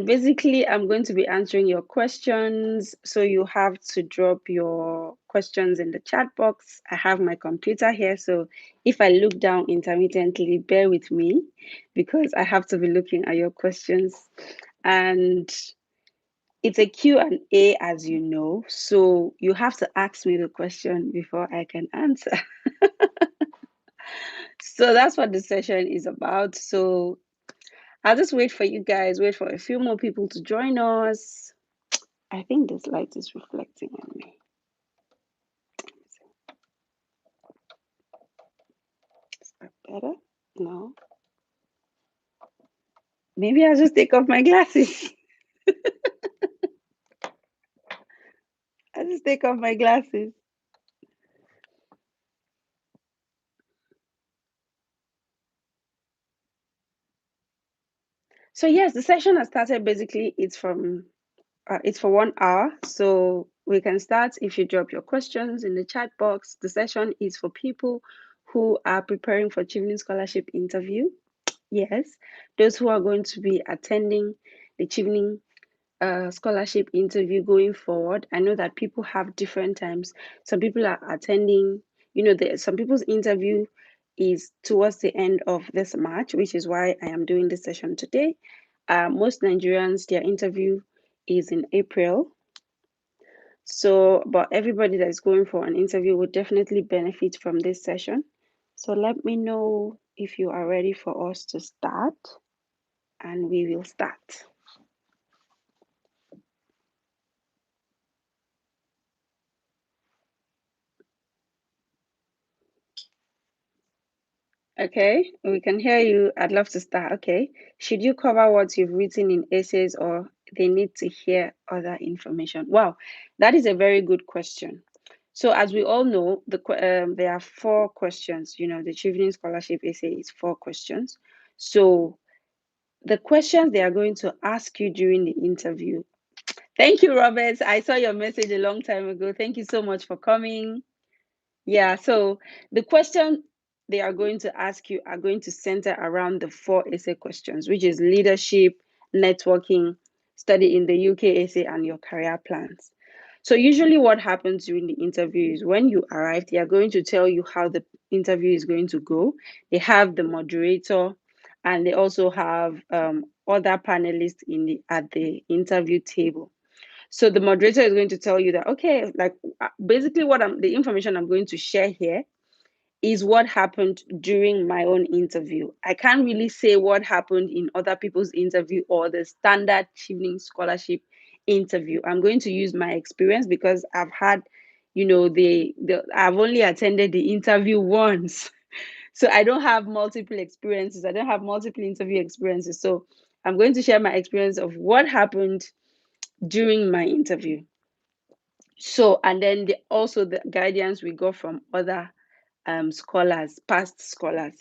Basically, I'm going to be answering your questions. So you have to drop your questions in the chat box. I have my computer here. So if I look down intermittently, bear with me because I have to be looking at your questions. And it's a Q&A, as you know. So you have to ask me the question before I can answer. So that's what the session is about. So I'll just wait for you guys, wait for a few more people to join us. I think this light is reflecting on me. Is that better? No. Maybe I'll just take off my glasses. I'll just take off my glasses. So yes, the session has started. Basically, it's for 1 hour. So we can start if you drop your questions in the chat box. The session is for people who are preparing for Chevening Scholarship interview. Yes, those who are going to be attending the Chevening scholarship interview going forward. I know that people have different times. Some people are attending, some people's interview is towards the end of this March, which is why I am doing this session today. Most Nigerians, their interview is in April. So, but everybody that is going for an interview will definitely benefit from this session. So let me know if you are ready for us to start, and we will start. Okay, we can hear you. I'd love to start. Okay. Should you cover what you've written in essays, or they need to hear other information? Wow, that is a very good question. So as we all know, there are 4 questions. The Chevening Scholarship essay is 4 questions. So the questions they are going to ask you during the interview. Thank you, Robert. I saw your message a long time ago. Thank you so much for coming. Yeah, so the question they are going to ask you are going to center around the 4 essay questions, which is leadership, networking, study in the UK essay, and your career plans. So usually what happens during the interview is when you arrive, they are going to tell you how the interview is going to go. They have the moderator, and they also have other panelists at the interview table. So the moderator is going to tell you that, okay, like basically the information I'm going to share here is what happened during my own interview. I can't really say what happened in other people's interview or the standard Chevening Scholarship interview. I'm going to use my experience because I've had, I've only attended the interview once. So I don't have multiple experiences. I don't have multiple interview experiences. So I'm going to share my experience of what happened during my interview. So, and then also the guidance we got from other scholars, past scholars.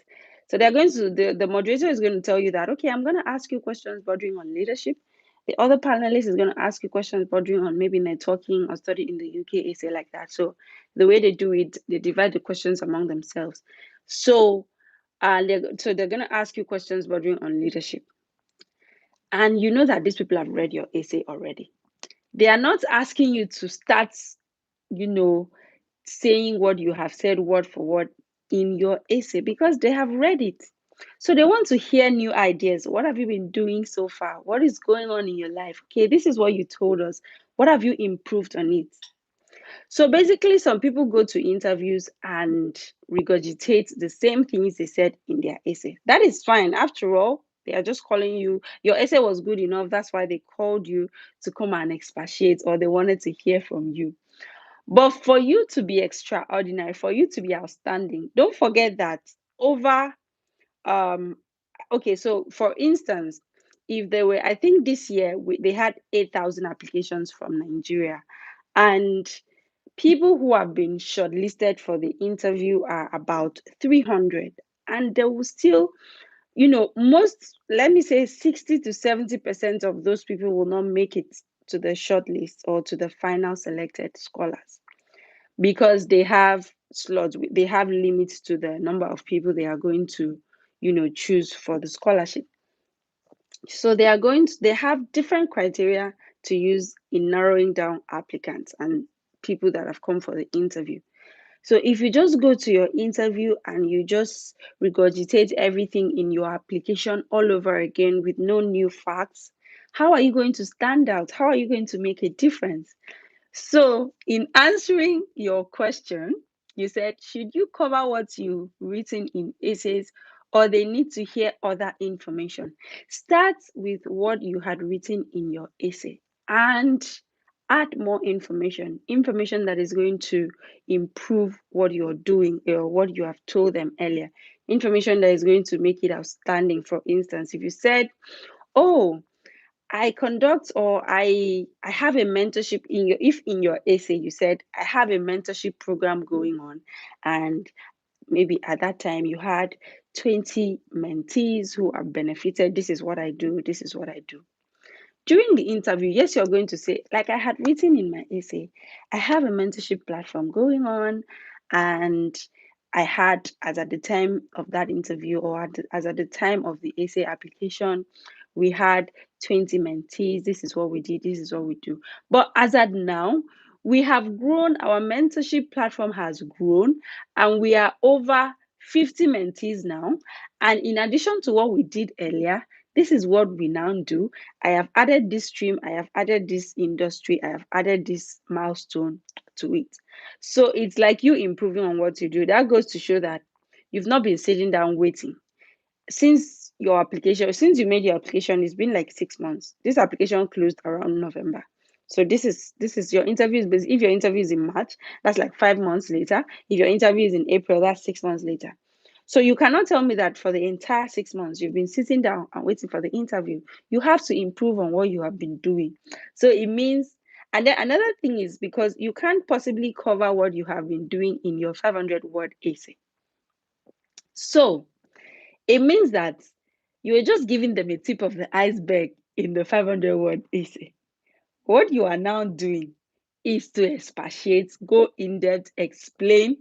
So they're going to, the moderator is going to tell you that, okay, I'm going to ask you questions bordering on leadership. The other panelist is going to ask you questions bordering on maybe networking or study in the UK essay, like that. So the way they do it, they divide the questions among themselves. So, they're going to ask you questions bordering on leadership. And you know that these people have read your essay already. They are not asking you to start, saying what you have said word for word in your essay because they have read it. So they want to hear new ideas. What have you been doing so far? What is going on in your life? Okay, this is what you told us. What have you improved on it? So basically, some people go to interviews and regurgitate the same things they said in their essay. That is fine. After all, they are just calling you. Your essay was good enough. That's why they called you to come and expatiate, or they wanted to hear from you. But for you to be extraordinary, for you to be outstanding, don't forget that over okay, so for instance, if there were, I think this year they had 8,000 applications from Nigeria, and people who have been shortlisted for the interview are about 300, and there will still, let me say 60 to 70% of those people will not make it to the shortlist or to the final selected scholars, because they have slots, they have limits to the number of people they are going to, choose for the scholarship. So they have different criteria to use in narrowing down applicants and people that have come for the interview. So if you just go to your interview and you just regurgitate everything in your application all over again with no new facts, how are you going to stand out? How are you going to make a difference? So, in answering your question, you said, should you cover what you've written in essays or they need to hear other information? Start with what you had written in your essay and add more information that is going to improve what you're doing or what you have told them earlier, information that is going to make it outstanding. For instance, if you said, oh, I conduct or I have a mentorship in your if in your essay you said I have a mentorship program going on, and maybe at that time you had 20 mentees who have benefited. This is what I do, this is what I do. During the interview, yes, you're going to say, like I had written in my essay, I have a mentorship platform going on, and I had, as at the time of that interview, or as at the time of the essay application, we had 20 mentees. This is what we did, this is what we do. But as at now, we have grown, our mentorship platform has grown, and we are over 50 mentees now. And in addition to what we did earlier, this is what we now do. I have added this stream, I have added this industry, I have added this milestone to it. So it's like you improving on what you do. That goes to show that you've not been sitting down waiting. Since you made your application, it's been like 6 months. This application closed around November. So this is your interview. If your interview is in March, that's like 5 months later. If your interview is in April, that's 6 months later. So you cannot tell me that for the entire 6 months you've been sitting down and waiting for the interview. You have to improve on what you have been doing. So it means, and then another thing is because you can't possibly cover what you have been doing in your 500-word essay. So it means that you are just giving them a tip of the iceberg in the 500-word essay. What you are now doing is to expatiate, go in depth, explain,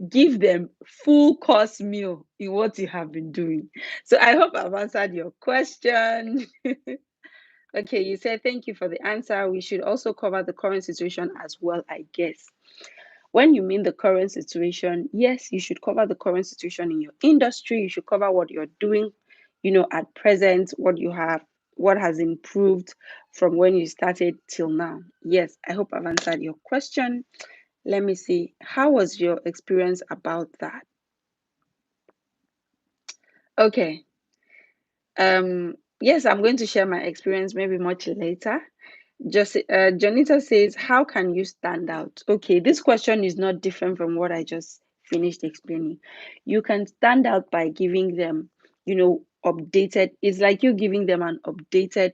give them full course meal in what you have been doing. So I hope I've answered your question. Okay, you said thank you for the answer. We should also cover the current situation as well, I guess. When you mean the current situation, yes, you should cover the current situation in your industry. You should cover what you're doing, at present, what has improved from when you started till now. Yes, I hope I've answered your question. Let me see. How was your experience about that? Okay. Yes, I'm going to share my experience maybe much later. Just Janita says, how can you stand out? Okay, this question is not different from what I just finished explaining. You can stand out by giving them, updated. It's like you giving them an updated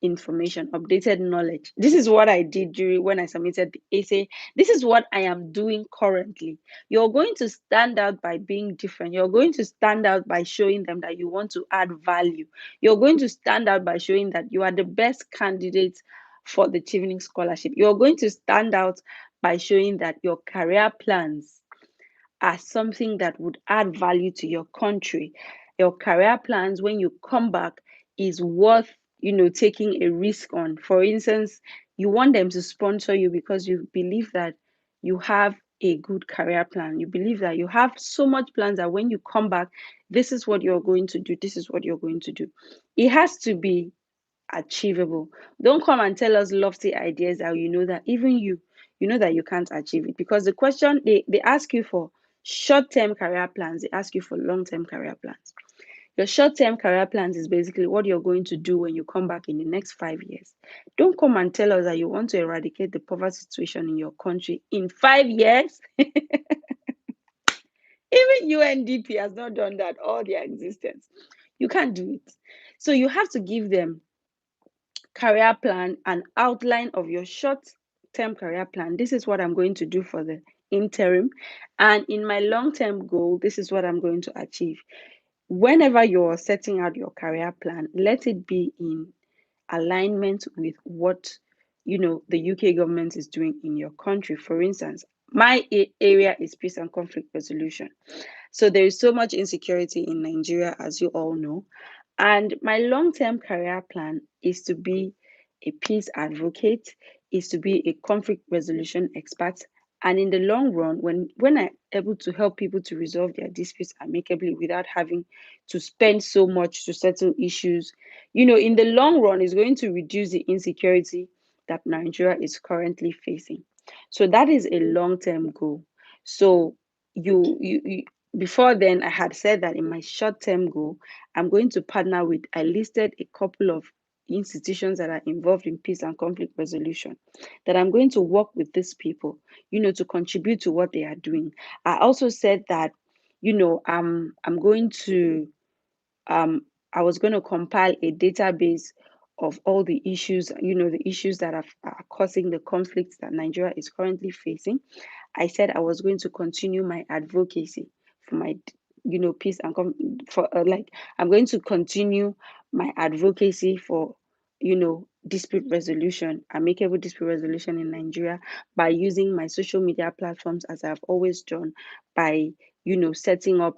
information, updated knowledge. This is what I did during when I submitted the essay. This is what I am doing currently. You're going to stand out by being different. You're going to stand out by showing them that you want to add value. You're going to stand out by showing that you are the best candidate for the Chevening Scholarship. You're going to stand out by showing that your career plans are something that would add value to your country. Your career plans, when you come back, is worth taking a risk on. For instance, you want them to sponsor you because you believe that you have a good career plan. You believe that you have so much plans that when you come back, this is what you're going to do, this is what you're going to do. It has to be achievable. Don't come and tell us lofty ideas that you know that even you know that you can't achieve it, because the question they ask you for short-term career plans, they ask you for long-term career plans. Your short-term career plans is basically what you're going to do when you come back in the next 5 years. Don't come and tell us that you want to eradicate the poverty situation in your country in 5 years. Even UNDP has not done that all their existence. You can't do it. So you have to give them career plan, an outline of your short-term career plan. This is what I'm going to do for the interim. And in my long-term goal, this is what I'm going to achieve. Whenever you're setting out your career plan, let it be in alignment with what the UK government is doing in your country. For instance, my area is peace and conflict resolution. So there is so much insecurity in Nigeria, as you all know. And my long-term career plan is to be a peace advocate, is to be a conflict resolution expert. And in the long run, when I'm able to help people to resolve their disputes amicably without having to spend so much to settle issues, in the long run, is going to reduce the insecurity that Nigeria is currently facing. So that is a long-term goal. So you before then, I had said that in my short-term goal, I'm going to partner with, I listed a couple of institutions that are involved in peace and conflict resolution, that I'm going to work with these people, to contribute to what they are doing. I also said that, I'm going to, I was going to compile a database of all the issues, the issues that are causing the conflicts that Nigeria is currently facing. I said I was going to continue my advocacy for my, peace and for like I'm going to continue my advocacy for, dispute resolution, amicable dispute resolution in Nigeria by using my social media platforms as I've always done, by setting up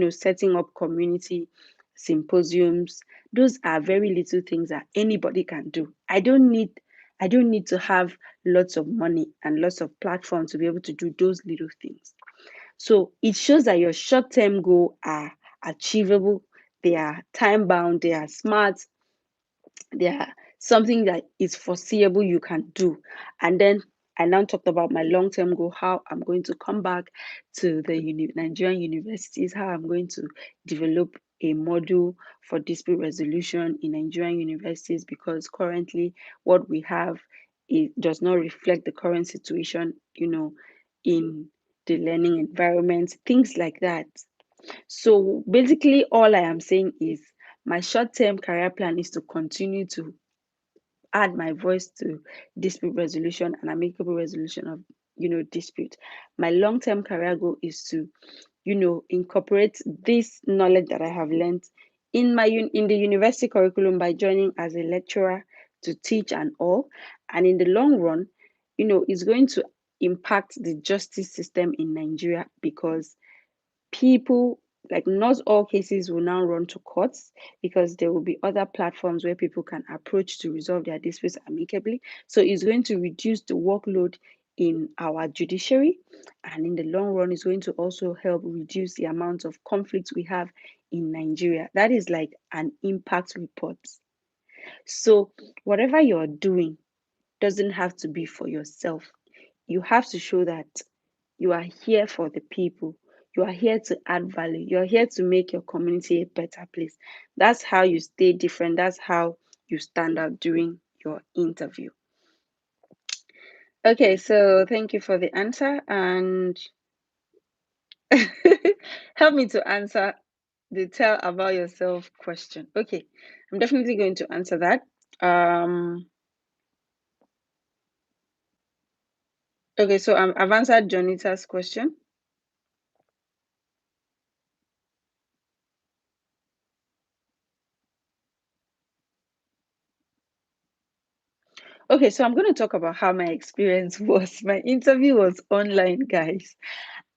setting up community symposiums. Those are very little things that anybody can do. I don't need to have lots of money and lots of platforms to be able to do those little things. So it shows that your short-term goals are achievable, they are time bound, they are smart, they are something that is foreseeable you can do. And then I now talked about my long-term goal, how I'm going to come back to the Nigerian universities, how I'm going to develop a module for dispute resolution in Nigerian universities, because currently what we have, it does not reflect the current situation, in the learning environment, things like that. So basically, all I am saying is my short-term career plan is to continue to add my voice to dispute resolution and amicable resolution of, dispute. My long-term career goal is to, incorporate this knowledge that I have learned in the university curriculum by joining as a lecturer to teach and all. And in the long run, it's going to impact the justice system in Nigeria, because people, like, not all cases will now run to courts, because there will be other platforms where people can approach to resolve their disputes amicably. So it's going to reduce the workload in our judiciary, and in the long run it's going to also help reduce the amount of conflicts we have in Nigeria. That is like an impact report. So whatever you're doing doesn't have to be for yourself. You have to show that you are here for the people. You are here to add value. You are here to make your community a better place. That's how you stay different. That's how you stand out during your interview. Okay, so thank you for the answer, and help me to answer the tell about yourself question. Okay, I'm definitely going to answer that. Okay, so I've answered Jonita's question. Okay, so I'm going to talk about how my experience was. My interview was online, guys.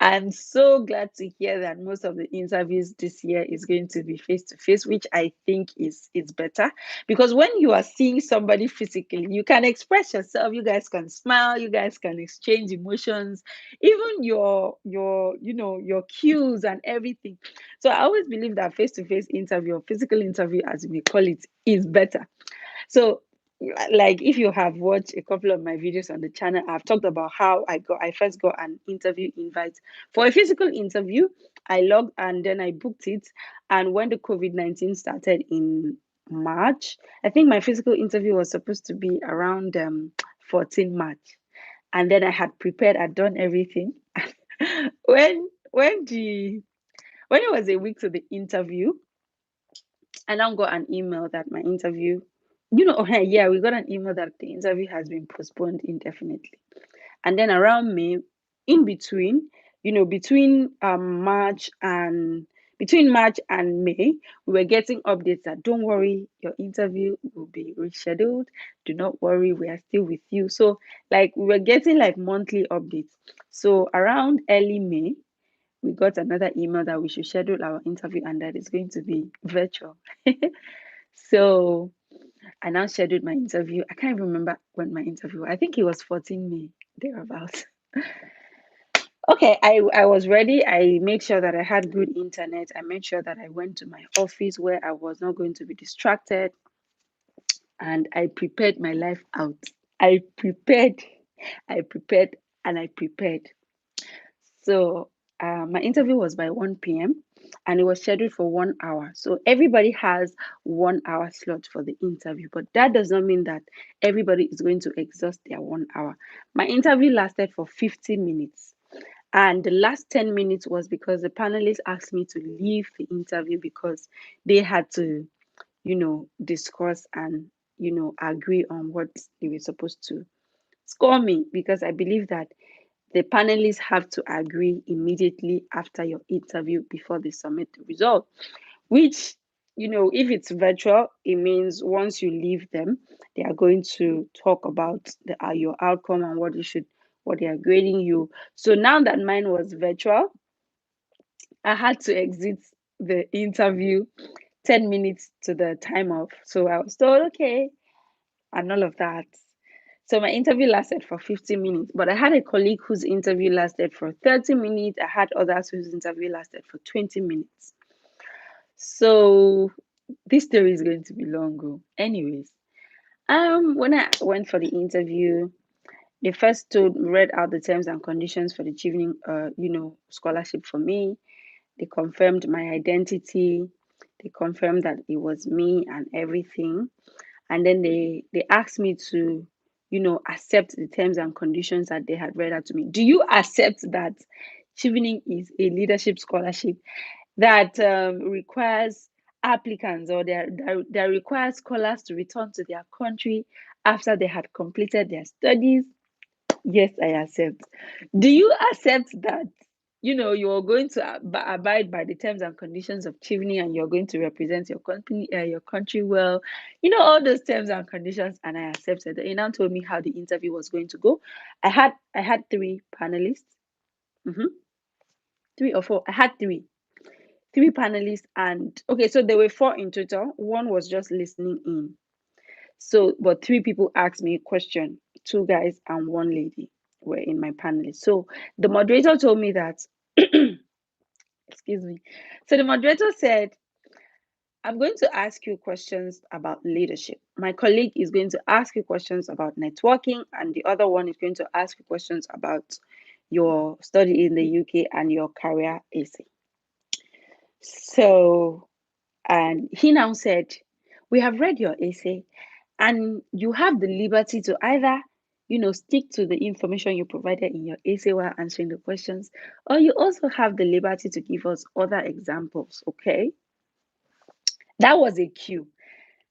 I'm so glad to hear that most of the interviews this year is going to be face to face, which I think is better, because when you are seeing somebody physically, you can express yourself. You guys can smile. You guys can exchange emotions, even your cues and everything. So I always believe that face to face interview, or physical interview, as we call it, is better. So, like, if you have watched a couple of my videos on the channel, I've talked about how I first got an interview invite for a physical interview. I logged and then I booked it. And when the COVID-19 started in March, I think my physical interview was supposed to be around 14 March. And then I had prepared, I'd done everything. When it was a week to the interview, I now got an email that my interview, yeah, we got an email that the interview has been postponed indefinitely. And then around May, in between, between March and May, we were getting updates that don't worry, your interview will be rescheduled. Do not worry, we are still with you. So, like, we were getting like monthly updates. So around early May, we got another email that we should schedule our interview and that it's going to be virtual. So I now scheduled my interview. I can't even remember when my interview was. I think it was 14 May, thereabouts. Okay, I was ready. I made sure that I had good internet. I made sure that I went to my office where I was not going to be distracted. And I prepared my life out. I prepared, I prepared, and I prepared. So my interview was by 1 p.m. and it was scheduled for 1 hour. So everybody has 1 hour slot for the interview, but that does not mean that everybody is going to exhaust their 1 hour. My interview lasted for 50 minutes. And the last 10 minutes was because the panelists asked me to leave the interview because they had to, discuss and, agree on what they were supposed to score me, because I believe that the panelists have to agree immediately after your interview before they submit the result, which, if it's virtual, it means once you leave them, they are going to talk about your outcome and what they are grading you. So now that mine was virtual, I had to exit the interview 10 minutes to the time off. So I was told, okay, and all of that. So my interview lasted for 50 minutes, but I had a colleague whose interview lasted for 30 minutes. I had others whose interview lasted for 20 minutes. So this story is going to be long. Anyways, when I went for the interview, they first read out the terms and conditions for the Chevening, scholarship for me. They confirmed my identity. They confirmed that it was me and everything. And then they asked me to, accept the terms and conditions that they had read out to me. Do you accept that Chevening is a leadership scholarship that requires applicants, or that requires scholars to return to their country after they had completed their studies? Yes, I accept. Do you accept that, you're going to abide by the terms and conditions of Chevening, and you're going to represent your company, your country well, all those terms and conditions? And I accepted. They now told me how the interview was going to go. I had three panelists. Mhm. Three or four. I had three panelists, and okay, so there were four in total. One was just listening in. So, but three people asked me a question. Two guys and one lady were in my panel. So the moderator told me that, excuse me. So the moderator said, I'm going to ask you questions about leadership. My colleague is going to ask you questions about networking, and the other one is going to ask you questions about your study in the UK and your career essay. So, and he now said, we have read your essay, and you have the liberty to either, stick to the information you provided in your essay while answering the questions, or you also have the liberty to give us other examples. Okay, that was a cue.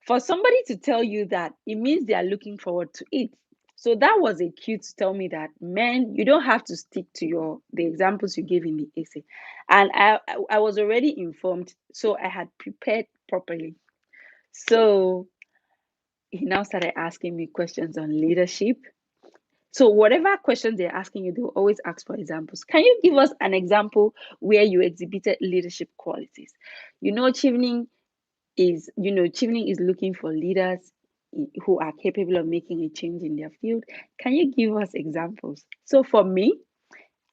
For somebody to tell you that, it means they are looking forward to it. So that was a cue to tell me that, man, you don't have to stick to the examples you gave in the essay. And I was already informed, so I had prepared properly. So he now started asking me questions on leadership. So whatever questions they're asking you, they'll always ask for examples. Can you give us an example where you exhibited leadership qualities? Chevening is looking for leaders who are capable of making a change in their field. Can you give us examples? So for me,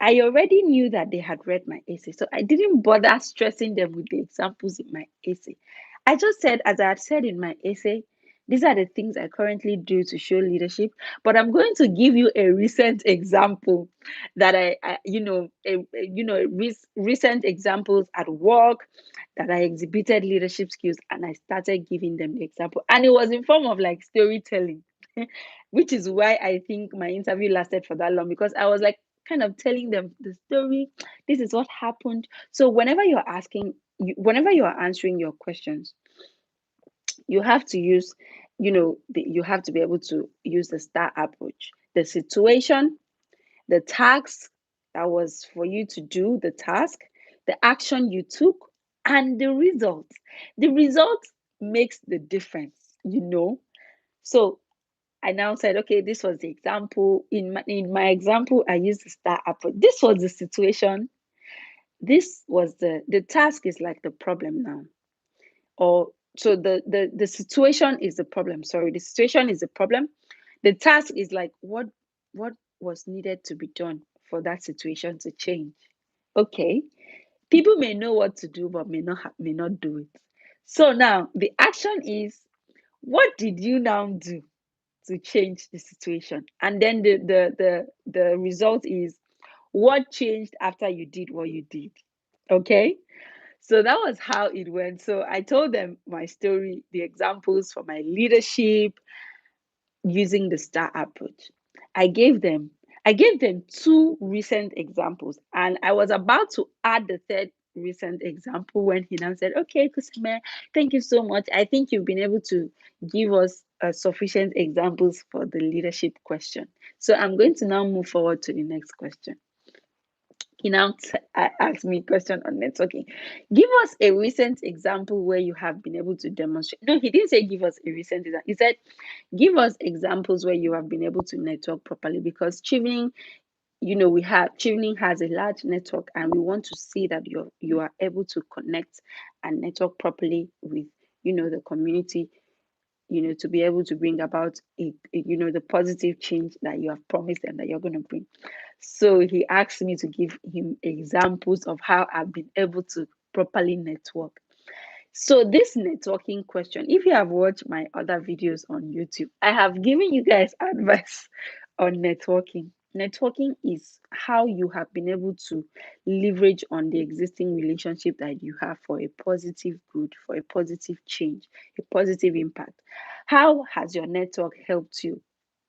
I already knew that they had read my essay, so I didn't bother stressing them with the examples in my essay. I just said, as I had said in my essay, these are the things I currently do to show leadership, but I'm going to give you a recent example that recent examples at work that I exhibited leadership skills, and I started giving them the example, and it was in form of like storytelling, which is why I think my interview lasted for that long, because I was like kind of telling them the story. This is what happened. So whenever whenever you are answering your questions, you have to use, you have to be able to use the STAR approach: the situation, the task that was for you to do the task, the action you took, and the result. The result makes the difference. So I now said, okay, this was the example. In my example, I used the STAR approach. This was the situation. this was the task is like the problem now. Or so the situation is the problem. Sorry, the situation is the problem. The task is like what was needed to be done for that situation to change. Okay, people may know what to do, but may not do it. So now the action is, what did you now do to change the situation? And then the result is, what changed after you did what you did. Okay, so that was how it went. So I told them my story, the examples for my leadership using the STAR approach. I gave them I gave them two recent examples, and I was about to add the third recent example when he now said, "Okay, Kusime, thank you so much. I think you've been able to give us sufficient examples for the leadership question. So I'm going to now move forward to the next question." He now asked me a question on networking. Give us a recent example where you have been able to demonstrate. No, he didn't say give us a recent example. He said give us examples where you have been able to network properly, because Chevening, Chevening has a large network, and we want to see that you are able to connect and network properly with the community, to be able to bring about the positive change that you have promised and that you're going to bring. So he asked me to give him examples of how I've been able to properly network. So this networking question, if you have watched my other videos on YouTube, I have given you guys advice on networking. Networking is how you have been able to leverage on the existing relationship that you have for a positive good, for a positive change, a positive impact. How has your network helped you,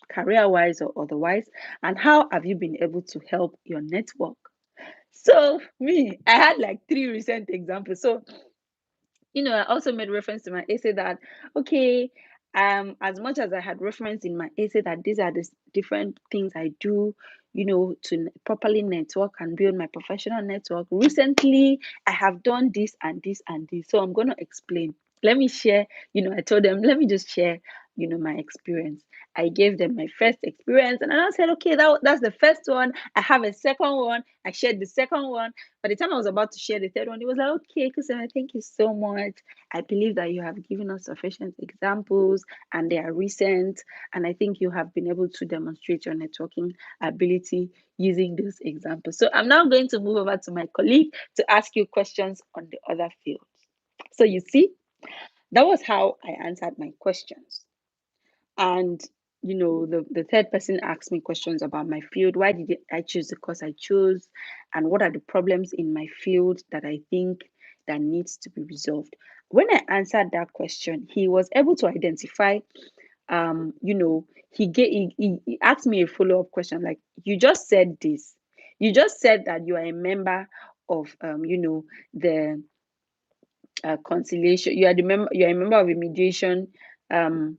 career-wise or otherwise? And how have you been able to help your network? So I had like three recent examples. So I also made reference to my essay that, okay, as much as I had referenced in my essay that these are the different things I do, to properly network and build my professional network, recently I have done this and this and this. So I'm going to explain. Let me share, I told them, let me just share, my experience. I gave them my first experience, and I said, okay, that's the first one. I have a second one. I shared the second one. By the time I was about to share the third one, it was like, okay, Kusema, thank you so much. I believe that you have given us sufficient examples and they are recent. And I think you have been able to demonstrate your networking ability using those examples. So I'm now going to move over to my colleague to ask you questions on the other fields. So you see, that was how I answered my questions. And the third person asked me questions about my field. Why did I choose the course I chose, and what are the problems in my field that I think that needs to be resolved? When I answered that question, he was able to identify. He asked me a follow-up question like, you just said this, you just said that you are a member of the conciliation. You are a member of a mediation um,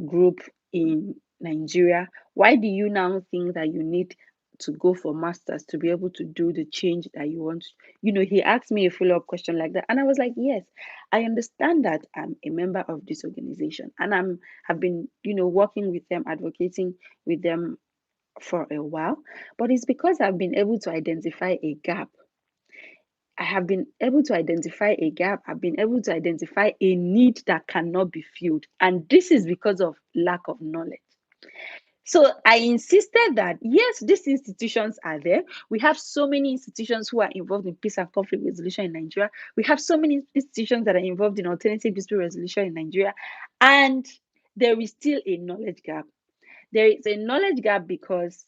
group in Nigeria. Why do you now think that you need to go for masters to be able to do the change that you want? He asked me a follow-up question like that, and I was like, yes, I understand that I'm a member of this organization, and have been working with them, advocating with them for a while, but it's because I've been able to identify a gap. I have been able to identify a gap. I've been able to identify a need that cannot be filled. And this is because of lack of knowledge. So I insisted that, yes, these institutions are there. We have so many institutions who are involved in peace and conflict resolution in Nigeria. We have so many institutions that are involved in alternative dispute resolution in Nigeria. And there is still a knowledge gap. There is a knowledge gap because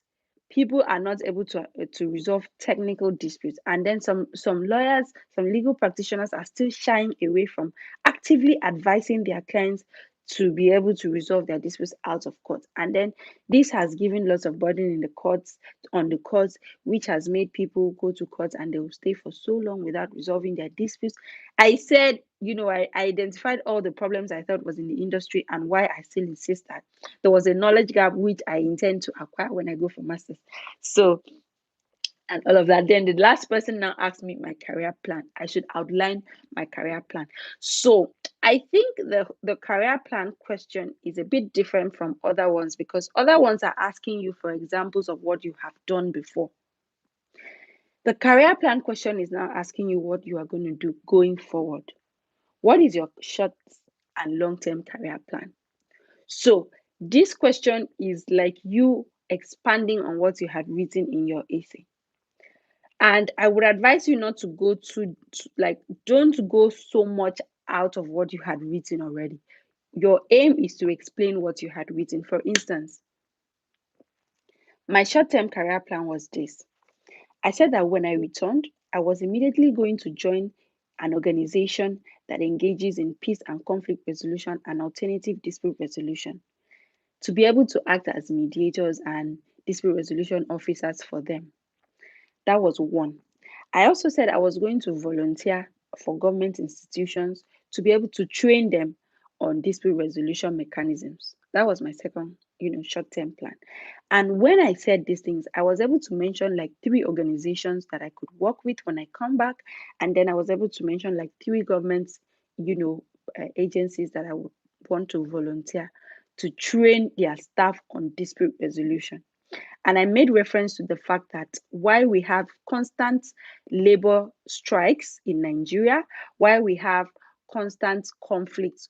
people are not able to resolve technical disputes, and then some lawyers, some legal practitioners are still shying away from actively advising their clients to be able to resolve their disputes out of court. And then this has given lots of burden in the courts, on the courts, which has made people go to court and they will stay for so long without resolving their disputes. I said, I identified all the problems I thought was in the industry and why I still insist that there was a knowledge gap which I intend to acquire when I go for masters. So, and all of that. Then the last person now asked me my career plan. I should outline my career plan. So I think the career plan question is a bit different from other ones, because other ones are asking you for examples of what you have done before. The career plan question is now asking you what you are going to do going forward. What is your short and long-term career plan? So this question is like you expanding on what you had written in your essay. And I would advise you not to go like, don't go so much out of what you had written already. Your aim is to explain what you had written. For instance, my short-term career plan was this. I said that when I returned, I was immediately going to join an organization that engages in peace and conflict resolution and alternative dispute resolution to be able to act as mediators and dispute resolution officers for them. That was one. I also said I was going to volunteer for government institutions to be able to train them on dispute resolution mechanisms. That was my second, short-term plan. And when I said these things, I was able to mention like three organizations that I could work with when I come back. And then I was able to mention like three governments, agencies that I would want to volunteer to train their staff on dispute resolution. And I made reference to the fact that why we have constant labor strikes in Nigeria, why we have constant conflicts,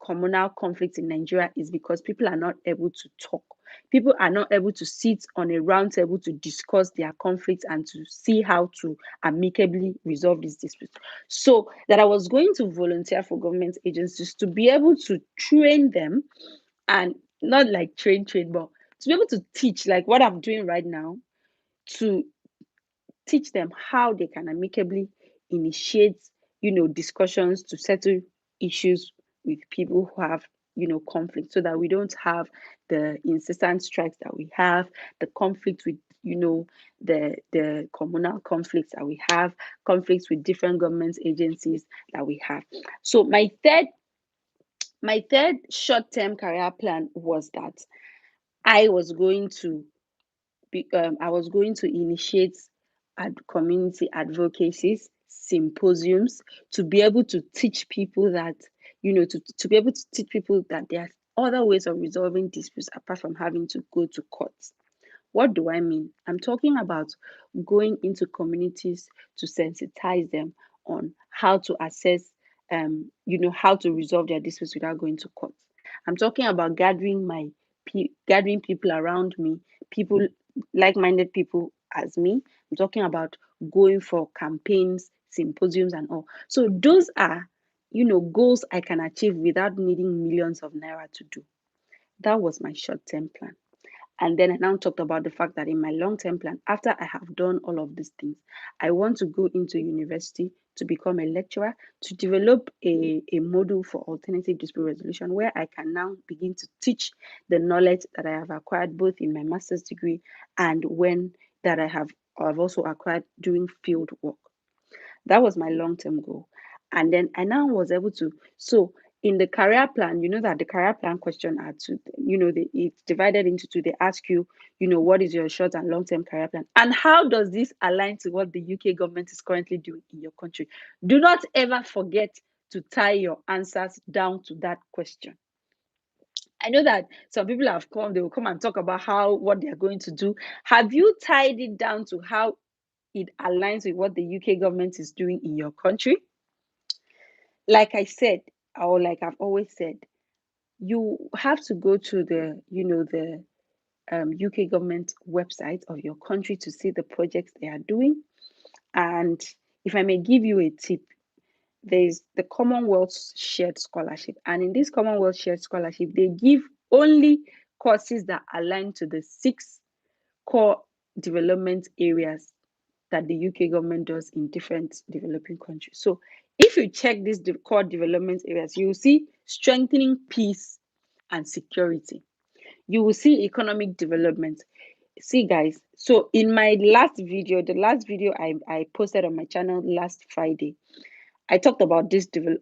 communal conflicts in Nigeria, is because people are not able to talk. People are not able to sit on a round table to discuss their conflicts and to see how to amicably resolve these disputes. So that I was going to volunteer for government agencies to be able to train them, and not like train, but to be able to teach, like what I'm doing right now, to teach them how they can amicably initiate, discussions to settle issues with people who have, conflict, so that we don't have the incessant strikes that we have, the conflict with, the communal conflicts that we have, conflicts with different government agencies that we have. So my third short-term career plan was that I was going to initiate community advocacies, symposiums, to be able to teach people that, to be able to teach people that there are other ways of resolving disputes apart from having to go to courts. What do I mean? I'm talking about going into communities to sensitize them on how to assess, how to resolve their disputes without going to court. I'm talking about gathering people around me, people, like-minded people as me. I'm talking about going for campaigns, symposiums, and all. So those are, goals I can achieve without needing millions of naira to do. That was my short-term plan. And then I now talked about the fact that in my long term plan, after I have done all of these things, I want to go into university to become a lecturer, to develop a module for alternative dispute resolution where I can now begin to teach the knowledge that I have acquired both in my master's degree and when that I've also acquired doing field work. That was my long term goal. And then I now was able to, so in the career plan, that the career plan question are two, it's divided into two. They ask you, what is your short and long term career plan? And how does this align to what the UK government is currently doing in your country? Do not ever forget to tie your answers down to that question. I know that some people they will come and talk about what they're going to do. Have you tied it down to how it aligns with what the UK government is doing in your country? Like I said, or like I've always said, you have to go to the UK government website of your country to see the projects they are doing. And if I may give you a tip, there's the Commonwealth Shared Scholarship. And in this Commonwealth Shared Scholarship, they give only courses that align to the 6 core development areas that the UK government does in different developing countries. So if you check these core development areas, you will see strengthening peace and security. You will see economic development. See, guys, so in my last video, the last video I posted on my channel last Friday, I talked about this 6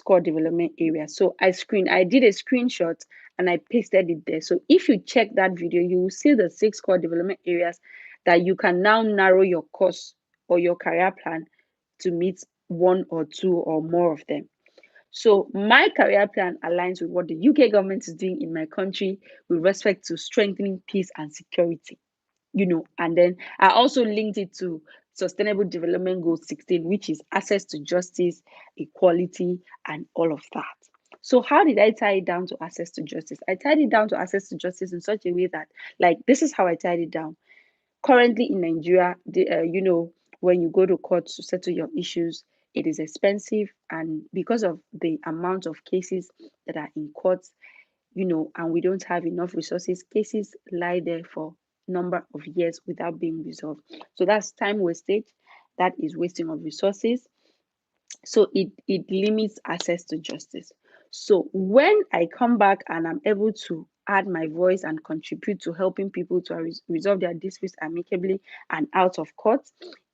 core development areas. So I did a screenshot and I pasted it there. So if you check that video, you will see the 6 core development areas that you can now narrow your course or your career plan to meet one or two or more of them. So my career plan aligns with what the UK government is doing in my country with respect to strengthening peace and security. And then I also linked it to Sustainable Development Goal 16, which is access to justice, equality, and all of that. So how did I tie it down to access to justice? I tied it down to access to justice in such a way that, like, this is how I tied it down. Currently in Nigeria, when you go to court to settle your issues, it is expensive, and because of the amount of cases that are in courts, and we don't have enough resources, cases lie there for number of years without being resolved. So that's time wastage, that is wasting of resources. So it limits access to justice. So when I come back and I'm able to add my voice and contribute to helping people to resolve their disputes amicably and out of court,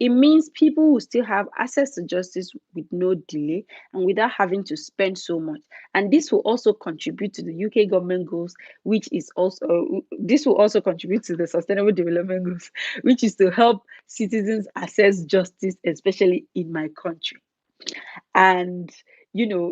it means people will still have access to justice with no delay and without having to spend so much. And this will also contribute to the UK government goals, which is also this will also contribute to the Sustainable Development Goals, which is to help citizens access justice, especially in my country. And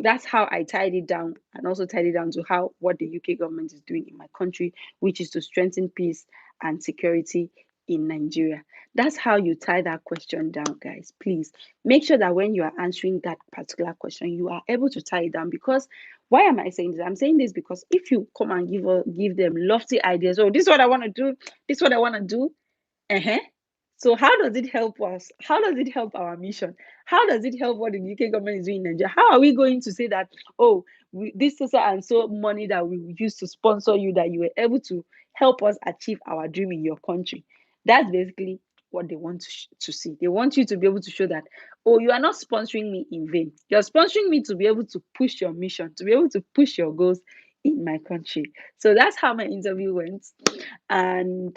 that's how I tied it down, and also tied it down to what the UK government is doing in my country, which is to strengthen peace and security in Nigeria. That's how you tie that question down, guys. Please make sure that when you are answering that particular question, you are able to tie it down. Because why am I saying this? I'm saying this because if you come and give them lofty ideas, oh, this is what I want to do, this is what I want to do, so how does it help us? How does it help our mission? How does it help what the UK government is doing in Nigeria? How are we going to say that, oh, this so and so money that we use to sponsor you, that you were able to help us achieve our dream in your country? That's basically what they want to see. They want you to be able to show that, oh, you are not sponsoring me in vain. You're sponsoring me to be able to push your mission, to be able to push your goals in my country. So that's how my interview went. And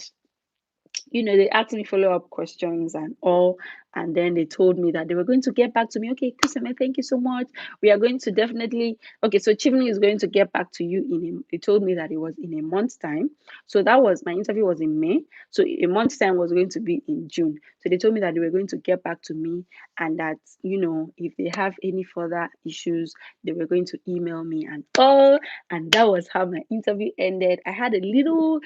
they asked me follow-up questions and all, and then they told me that they were going to get back to me. Okay, Kuseme, thank you so much. We are going to definitely, okay, so Chevening is going to get back to you they told me that it was in a month's time. So that was, my interview was in May. So a month's time was going to be in June. So they told me that they were going to get back to me, and that, if they have any further issues, they were going to email me and all. And that was how my interview ended. I had a little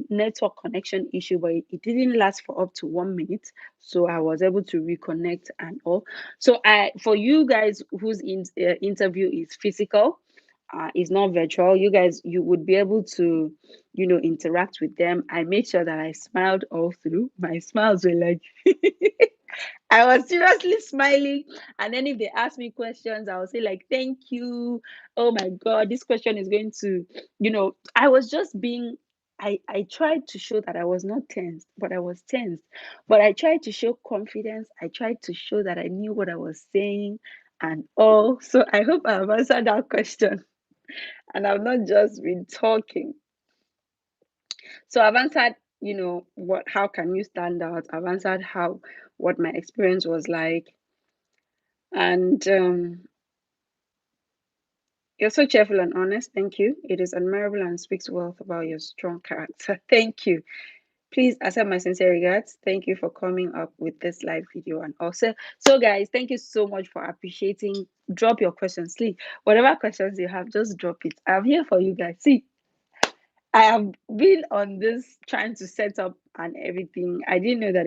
network connection issue, but it didn't last for up to 1 minute, so I was able to reconnect and all. So for you guys whose interview is physical, is not virtual, you would be able to interact with them. I made sure that I smiled all through. My smiles were like I was seriously smiling. And then if they ask me questions, I will say, like, thank you. Oh my God, this question is going to, I was just being, I tried to show that I was not tensed, but I was tensed. But I tried to show confidence. I tried to show that I knew what I was saying and all. So I hope I have answered that question. And I've not just been talking. So I've answered, how can you stand out? I've answered what my experience was like. And you're so cheerful and honest. Thank you. It is admirable and speaks well about your strong character. Thank you. Please accept my sincere regards. Thank you for coming up with this live video. And also, so guys, thank you so much for appreciating. Drop your questions. Please, whatever questions you have, just drop it. I'm here for you guys. See, I have been on this trying to set up and everything. I didn't know that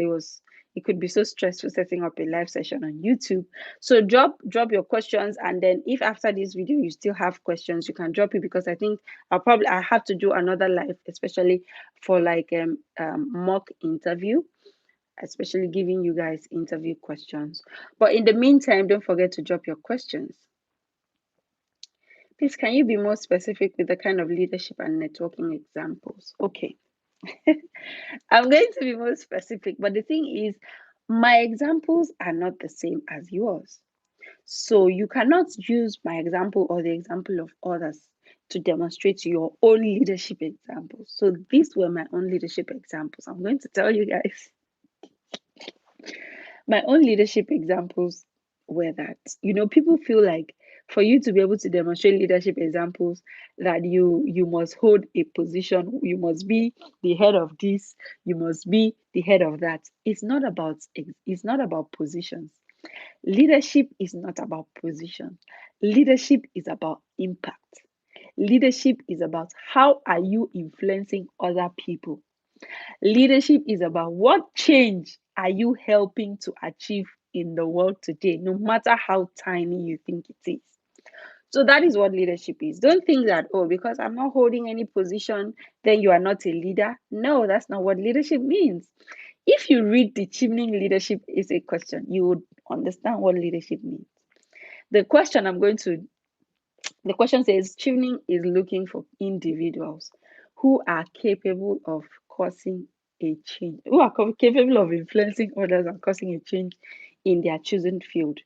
it could be so stressful setting up a live session on YouTube. So drop your questions, and then if after this video you still have questions, you can drop it, because I think I have to do another live, especially for like mock interview, especially giving you guys interview questions. But in the meantime, don't forget to drop your questions. Please, can you be more specific with the kind of leadership and networking examples? Okay. I'm going to be more specific, but the thing is, my examples are not the same as yours. So you cannot use my example or the example of others to demonstrate your own leadership examples. So these were my own leadership examples. I'm going to tell you guys. My own leadership examples were that, people feel like for you to be able to demonstrate leadership examples, that you must hold a position, you must be the head of this, you must be the head of that. It's not about positions. Leadership is not about position. Leadership is about impact. Leadership is about how are you influencing other people. Leadership is about what change are you helping to achieve in the world today, no matter how tiny you think it is. So that is what leadership is. Don't think that, oh, because I'm not holding any position, then you are not a leader. No, that's not what leadership means. If you read the Chevening Leadership Essay question, you would understand what leadership means. The question I'm going to The question says Chevening is looking for individuals who are capable of causing a change, who are capable of influencing others and causing a change in their chosen field.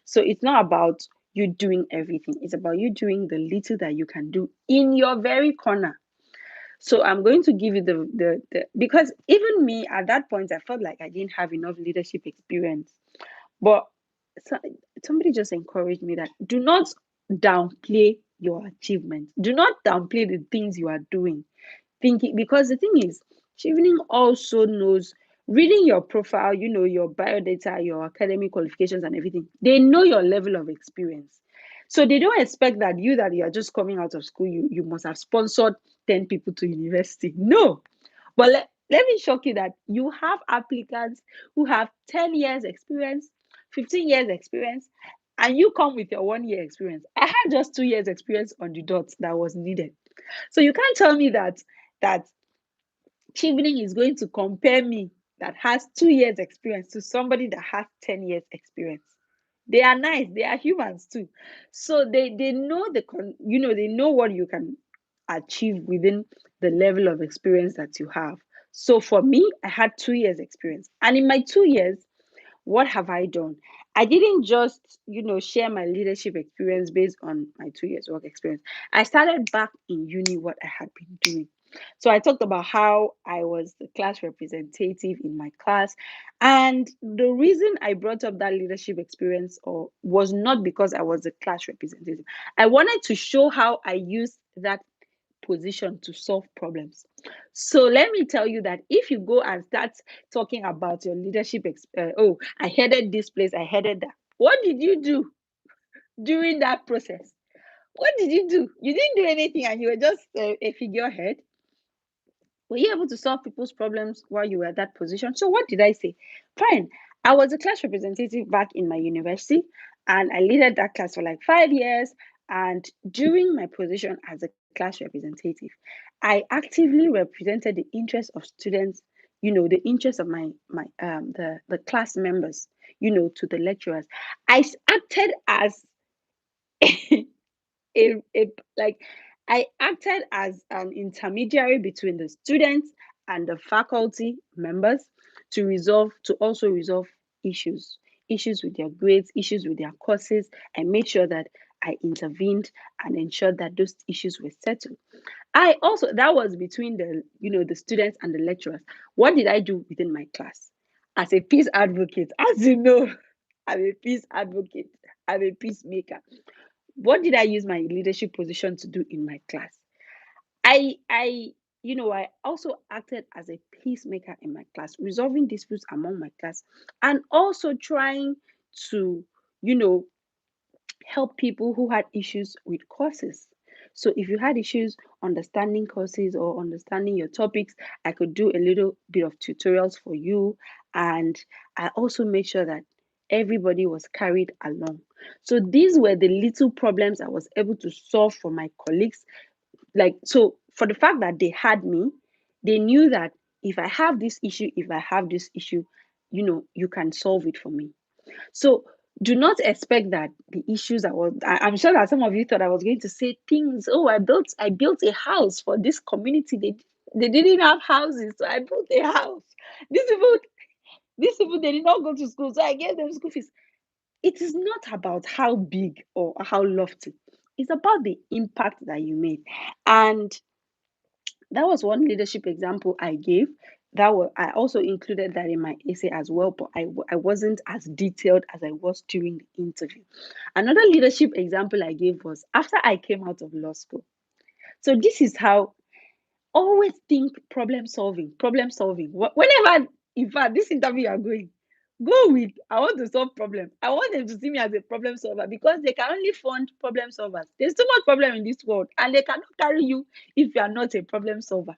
So it's not about you doing everything, it's about you doing the little that you can do in your very corner. So I'm going to give you the because even me at that point, I felt like I didn't have enough leadership experience. But so, somebody just encouraged me that do not downplay your achievements. Do not downplay the things you are doing. Thinking, because the thing is, Chevening also knows, reading your profile, your biodata, your academic qualifications and everything. They know your level of experience. So they don't expect that you are just coming out of school, you must have sponsored 10 people to university. No. But let me shock you that you have applicants who have 10 years experience, 15 years experience, and you come with your 1 year experience. I had just 2 years experience on the dot that was needed. So you can't tell me that Chevening is going to compare me that has 2 years experience to somebody that has 10 years experience. They are nice, they are humans too. So they know they know what you can achieve within the level of experience that you have. So for me, I had 2 years experience. And in my 2 years, what have I done? I didn't just, share my leadership experience based on my 2 years work experience. I started back in uni what I had been doing. So I talked about how I was the class representative in my class. And the reason I brought up that leadership experience or was not because I was the class representative. I wanted to show how I used that position to solve problems. So let me tell you that if you go and start talking about your leadership, oh, I headed this place, I headed that. What did you do during that process? What did you do? You didn't do anything and you were just a figurehead. Were you able to solve people's problems while you were at that position? So what did I say? Fine. I was a class representative back in my university and I led that class for like 5 years. And during my position as a class representative, I actively represented the interests of students, the interests of the class members, to the lecturers. Acted as a like I acted as an intermediary between the students and the faculty members to also resolve issues, issues with their grades, issues with their courses. I made sure that I intervened and ensured that those issues were settled. I also That was between the students and the lecturers. What did I do within my class? As a peace advocate, as you know, I'm a peace advocate, I'm a peacemaker. What did I use my leadership position to do in my class? I also acted as a peacemaker in my class, resolving disputes among my class, and also trying to, you know, help people who had issues with courses. So if you had issues understanding courses or understanding your topics, I could do a little bit of tutorials for you. And I also made sure that everybody was carried along. So these were the little problems I was able to solve for my colleagues. So for the fact that they had me, they knew that if I have this issue, you can solve it for me. So do not expect that the issues I'm sure that some of you thought I was going to say things. Oh, I built a house for this community. They didn't have houses, so I built a house. These people, these people, they did not go to school, so I gave them school fees. It is not about how big or how lofty. It's about the impact that you made. And that was one leadership example I gave. I also included that in my essay as well, but I wasn't as detailed as I was during the interview. Another leadership example I gave was after I came out of law school. So this is how always think problem solving, problem solving. Whenever, in fact, this interview you are going, go with I want to solve problems. I want them to see me as a problem solver because they can only fund problem solvers. There's too much problem in this world, and they cannot carry you if you are not a problem solver.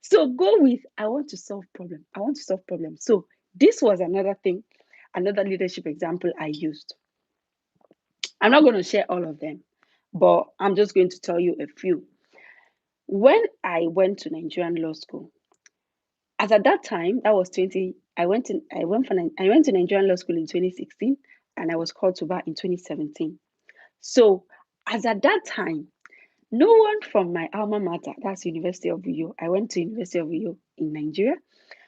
So go with, I want to solve problem. I want to solve problem. So this was another thing, another leadership example I used. I'm not going to share all of them, but I'm just going to tell you a few. When I went to Nigerian law school, as at that time, that was 20, I went to Nigerian law school in 2016 and I was called to bar in 2017. So as at that time, no one from my alma mater, that's University of Uyo, I went to University of Uyo in Nigeria.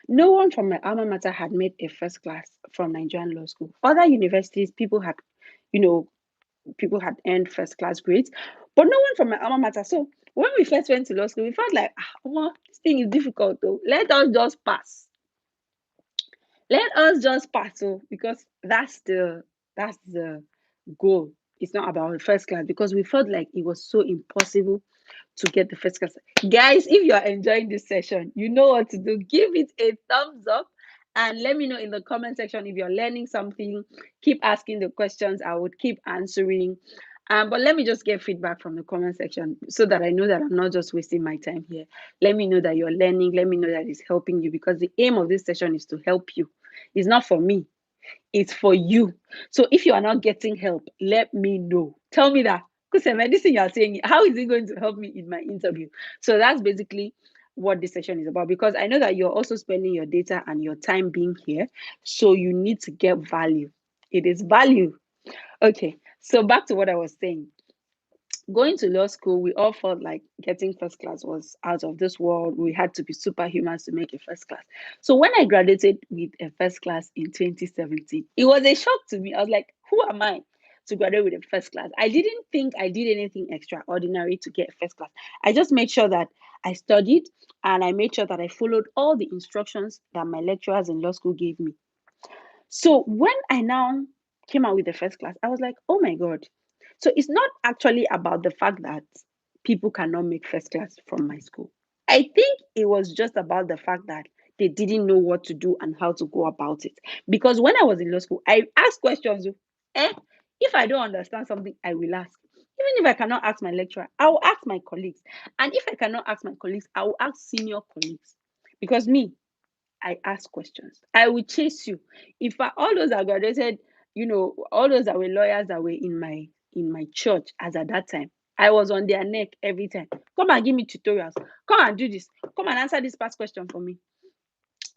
No one from my alma mater had made a first class from Nigerian law school. Other universities, you know, people had earned first class grades, but no one from my alma mater. So when we first went to law school, we felt like, well, this thing is difficult though. Let us just pass. Let us just pass. So because that's the goal. It's not about first class because we felt like it was so impossible to get the first class. Guys, if you are enjoying this session, you know what to do. Give it a thumbs up and let me know in the comment section if you're learning something. Keep asking the questions. I would keep answering. But let me just get feedback from the comment section so that I know that I'm not just wasting my time here. Let me know that you're learning. Let me know that it's helping you because the aim of this session is to help you. It's not for me, it's for you. So if you are not getting help, let me know. Tell me that. Because the medicine you are saying, how is it going to help me in my interview? So that's basically what this session is about. Because I know that you're also spending your data and your time being here. So you need to get value. It is value. Okay. So back to what I was saying. Going to law school, we all felt like getting first class was out of this world. We had to be superhumans to make a first class. So when I graduated with a first class in 2017, it was a shock to me. I was like, who am I to graduate with a first class? I didn't think I did anything extraordinary to get a first class. I just made sure that I studied and I made sure that I followed all the instructions that my lecturers in law school gave me. So when I now came out with the first class, I was like, oh my God. So it's not actually about the fact that people cannot make first class from my school. I think it was just about the fact that they didn't know what to do and how to go about it. Because when I was in law school, I asked questions. Eh, if I don't understand something, I will ask. Even if I cannot ask my lecturer, I will ask my colleagues. And if I cannot ask my colleagues, I will ask senior colleagues. Because me, I ask questions. I will chase you. All those that graduated, all those that were lawyers that were in my church as at that time, I was on their neck every time. Come and give me tutorials. Come and do this. Come and answer this past question for me.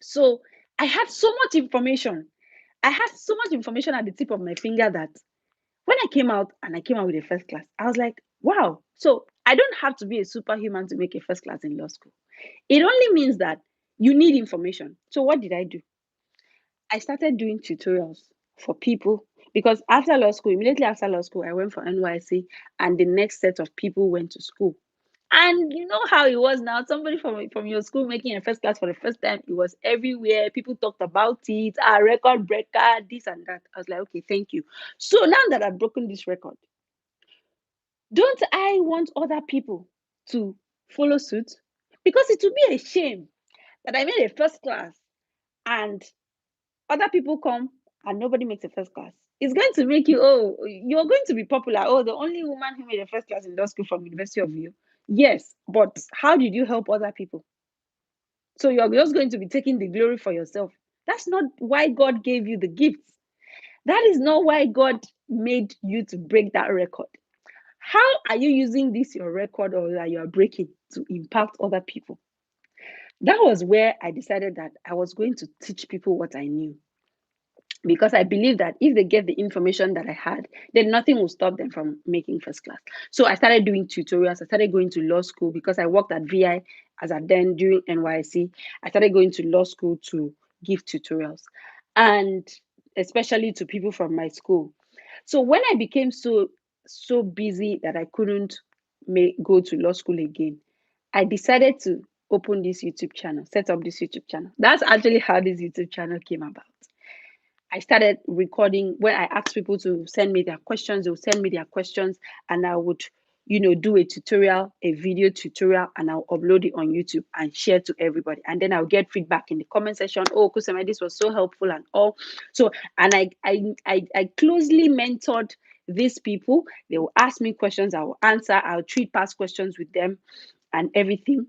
So I had so much information. I had so much information at the tip of my finger that when I came out and I came out with a first class, I was like, wow. So I don't have to be a superhuman to make a first class in law school. It only means that you need information. So what did I do? I started doing tutorials for people because after law school, immediately after law school, I went for NYC and the next set of people went to school. And you know how it was now. Somebody from your school making a first class for the first time, it was everywhere. People talked about it, record breaker, this and that. I was like, okay, thank you. So now that I've broken this record, don't I want other people to follow suit? Because it would be a shame that I made a first class and other people come and nobody makes a first class. It's going to make you, oh, you're going to be popular. Oh, the only woman who made a first class in law school from University of U. Yes, but how did you help other people? So you're just going to be taking the glory for yourself. That's not why God gave you the gifts. That is not why God made you to break that record. How are you using this, your record, or that you're breaking to impact other people? That was where I decided that I was going to teach people what I knew. Because I believe that if they get the information that I had, then nothing will stop them from making first class. So I started doing tutorials. I started going to law school because I worked at VI as at then during NYC. I started going to law school to give tutorials, and especially to people from my school. So when I became so busy that I couldn't go to law school again, I decided to open this YouTube channel, set up this YouTube channel. That's actually how this YouTube channel came about. I started recording when I asked people to send me their questions, they would send me their questions, and I would, do a tutorial, a video tutorial, and I'll upload it on YouTube and share to everybody. And then I'll get feedback in the comment section. Oh, Kusema, this was so helpful and all. So, and I closely mentored these people. They will ask me questions, I will answer, I'll treat past questions with them and everything.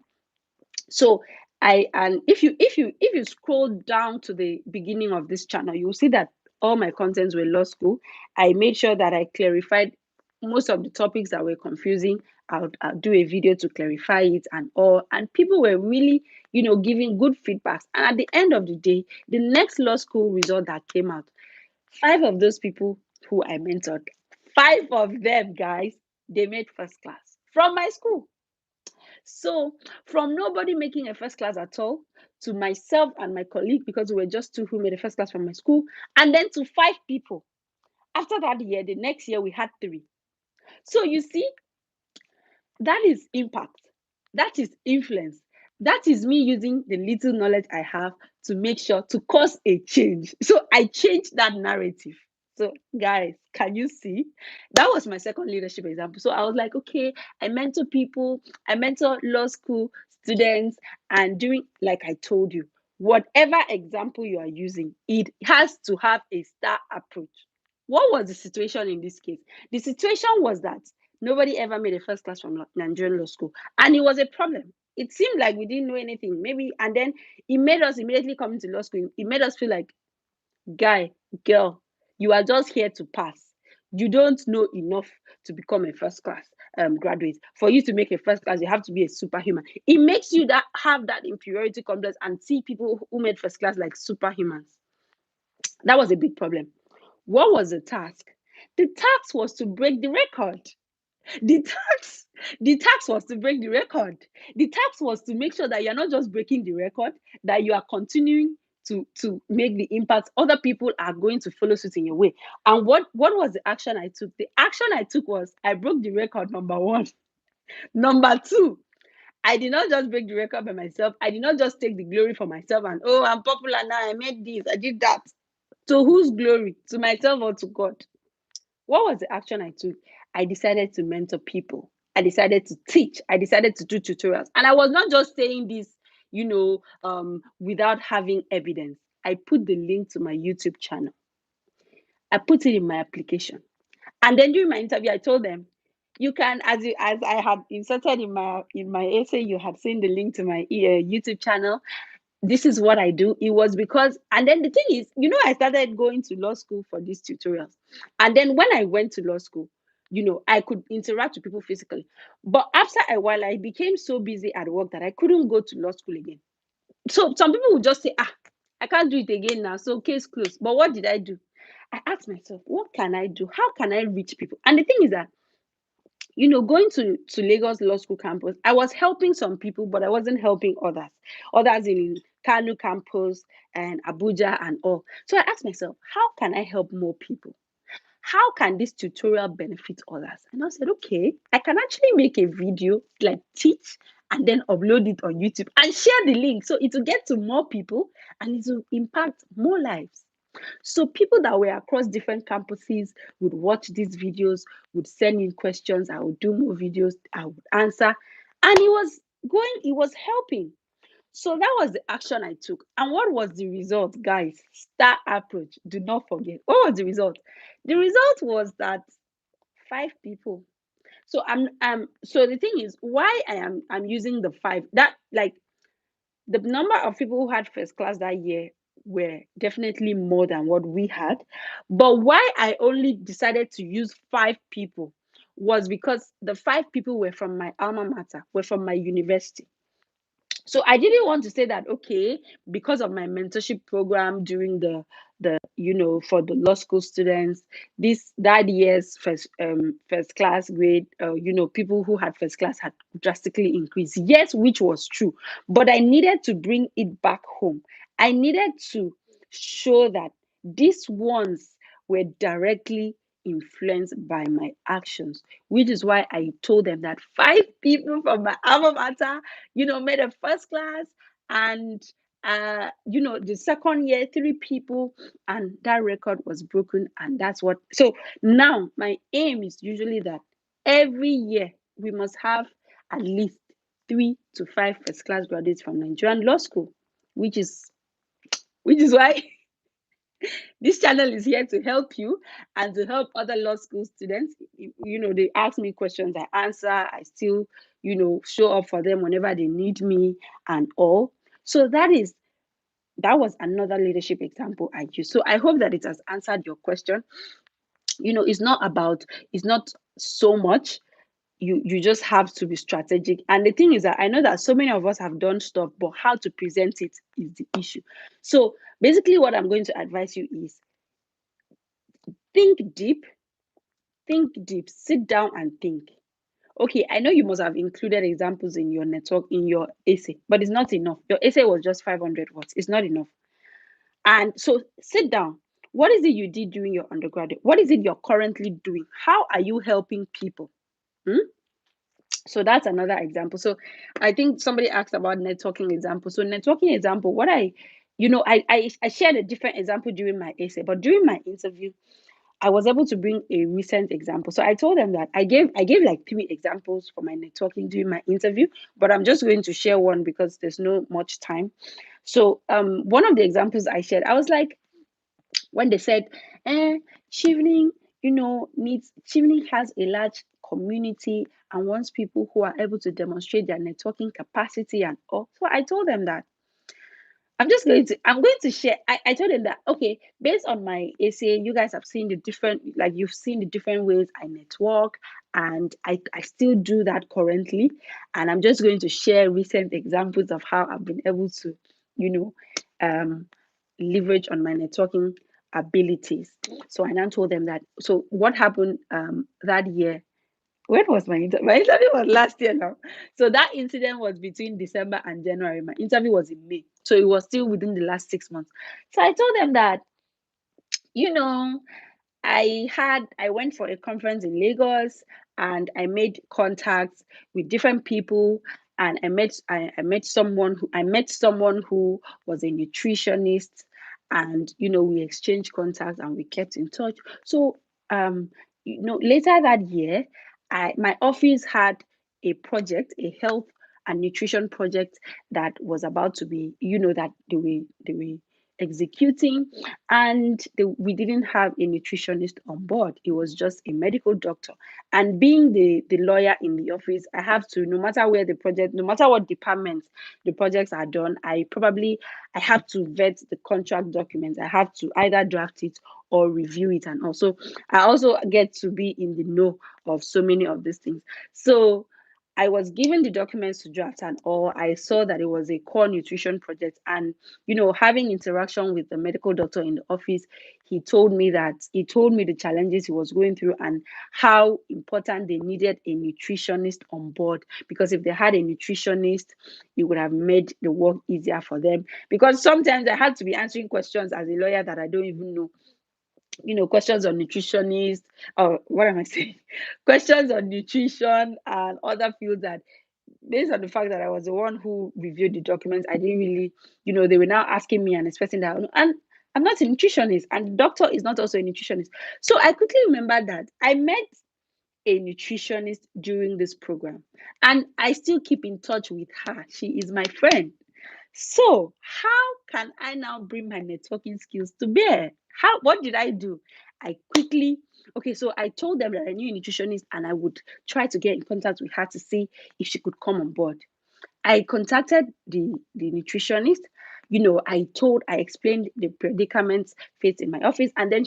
So and if you scroll down to the beginning of this channel, you'll see that all my contents were law school. I made sure that I clarified most of the topics that were confusing. I'll do a video to clarify it and all. And people were really, giving good feedbacks. And at the end of the day, the next law school result that came out, 5 of those people who I mentored, 5 of them, guys, they made first class from my school. So, from nobody making a first class at all to myself and my colleague, because we were just two who made a first class from my school, and then to 5 people. After that year, the next year, we had 3. So, you see, that is impact, that is influence, that is me using the little knowledge I have to make sure to cause a change. So I changed that narrative. So guys, can you see? That was my second leadership example. So I was like, okay, I mentor people, I mentor law school students, and during, like I told you, whatever example you are using, it has to have a star approach. What was the situation in this case? The situation was that nobody ever made a first class from Nigerian law school, and it was a problem. It seemed like we didn't know anything, maybe, and then it made us immediately come into law school. It made us feel like, guy, girl, you are just here to pass. You don't know enough to become a first class graduate. For you to make a first class, you have to be a superhuman. It makes you that have that inferiority complex and see people who made first class like superhumans. That was a big problem. What was the task? The task was to break the record. The task, the task was to break the record. The task was to make sure that you're not just breaking the record, that you are continuing to make the impact. Other people are going to follow suit in your way. And what was the action I took? The action I took was I broke the record, number one. Number two, I did not just break the record by myself. I did not just take the glory for myself and, oh, I'm popular now. I made this, I did that. To whose glory? To myself or to God? What was the action I took? I decided to mentor people. I decided to teach. I decided to do tutorials. And I was not just saying this, without having evidence. I put the link to my YouTube channel. I put it in my application. And then during my interview, I told them, you can, as I had inserted in my essay, you had seen the link to my YouTube channel. This is what I do. It was because, and then the thing is, I started going to law school for these tutorials. And then when I went to law school, I could interact with people physically. But after a while, I became so busy at work that I couldn't go to law school again. So some people would just say, I can't do it again now. So case closed. But what did I do? I asked myself, what can I do? How can I reach people? And the thing is that, going to Lagos Law School campus, I was helping some people, but I wasn't helping others. Others in Kanu campus and Abuja and all. So I asked myself, how can I help more people? How can this tutorial benefit others? And I said, okay, I can actually make a video, like teach, and then upload it on YouTube and share the link so it will get to more people and it will impact more lives. So people that were across different campuses would watch these videos, would send in questions. I would do more videos, I would answer. And it was helping. So that was the action I took. And what was the result, guys? Star approach. Do not forget. What was the result? The result was that 5 people. So so the thing is, why I'm using the 5, that, like, the number of people who had first class that year were definitely more than what we had. But why I only decided to use 5 people was because the 5 people were from my alma mater, were from my university. So I didn't want to say that, okay, because of my mentorship program during the for the law school students, that year's first class grade, people who had first class had drastically increased. Yes, which was true, but I needed to bring it back home. I needed to show that these ones were directly influenced by my actions, which is why I told them that 5 people from my alma mater, made a first class, and the second year, 3 people, and that record was broken. And that's what, so now my aim is usually that every year we must have at least 3 to 5 first class graduates from Nigerian law school, which is why This channel is here to help you and to help other law school students. They ask me questions, I answer, I still, show up for them whenever they need me and all. So that was another leadership example I used. So I hope that it has answered your question. It's not so much. You just have to be strategic. And the thing is that I know that so many of us have done stuff, but how to present it is the issue. So basically what I'm going to advise you is think deep, sit down and think. Okay, I know you must have included examples in your network, in your essay, but it's not enough. Your essay was just 500 words. It's not enough. And so sit down. What is it you did during your undergraduate? What is it you're currently doing? How are you helping people? Hmm? So that's another example. So I think somebody asked about networking example. So networking example, I shared a different example during my essay, but during my interview, I was able to bring a recent example. So I told them that I gave like 3 examples for my networking during my interview, but I'm just going to share one because there's no much time. So one of the examples I shared, I was like, when they said, Chevening, Chevening has a large community and wants people who are able to demonstrate their networking capacity and all. So I told them that I'm going to share. I told them that, okay, based on my essay, you guys have seen you've seen the different ways I network, and I still do that currently. And I'm just going to share recent examples of how I've been able to, you know, um, leverage on my networking abilities. So I now told them that. So what happened that year? When was my interview? My interview was last year now. So that incident was between December and January. My interview was in May. So it was still within the last 6 months. So I told them that, you know, I went for a conference in Lagos, and I made contacts with different people, and I met someone who was a nutritionist, and we exchanged contacts and we kept in touch. So um later that year, my office had a project, a health and nutrition project that was about to be, that they were executing, and we didn't have a nutritionist on board. It was just a medical doctor. And being the lawyer in the office, I have to, no matter where the project, no matter what department the projects are done, I have to vet the contract documents. I have to either draft it or review it. And also I also get to be in the know of so many of these things. So I was given the documents to draft, and all I saw that it was a core nutrition project. And having interaction with the medical doctor in the office, he told me the challenges he was going through and how important they needed a nutritionist on board, because if they had a nutritionist, it would have made the work easier for them. Because sometimes I had to be answering questions as a lawyer that I don't even know, questions on nutritionist, or what am I saying? Questions on nutrition and other fields that, based on the fact that I was the one who reviewed the documents, I didn't really, they were now asking me and expecting that, and I'm not a nutritionist, and the doctor is not also a nutritionist. So I quickly remembered that I met a nutritionist during this program, and I still keep in touch with her. She is my friend. So, how can I now bring my networking skills to bear? What did I do? I quickly, okay, so I told them that I knew a nutritionist and I would try to get in contact with her to see if she could come on board. I contacted the nutritionist. I explained the predicaments faced in my office, and then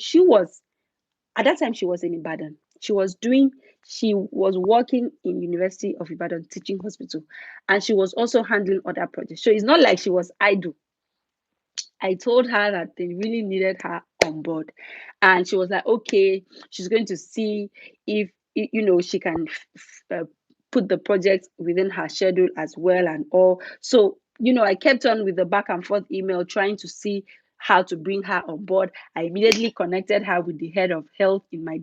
at that time she was in Ibadan. She was working in University of Ibadan Teaching Hospital, and she was also handling other projects. So it's not like she was idle. I told her that they really needed her on board, and she was like, okay, she's going to see if she can put the project within her schedule as well and all. So I kept on with the back and forth email, trying to see how to bring her on board. I immediately connected her with the head of health in my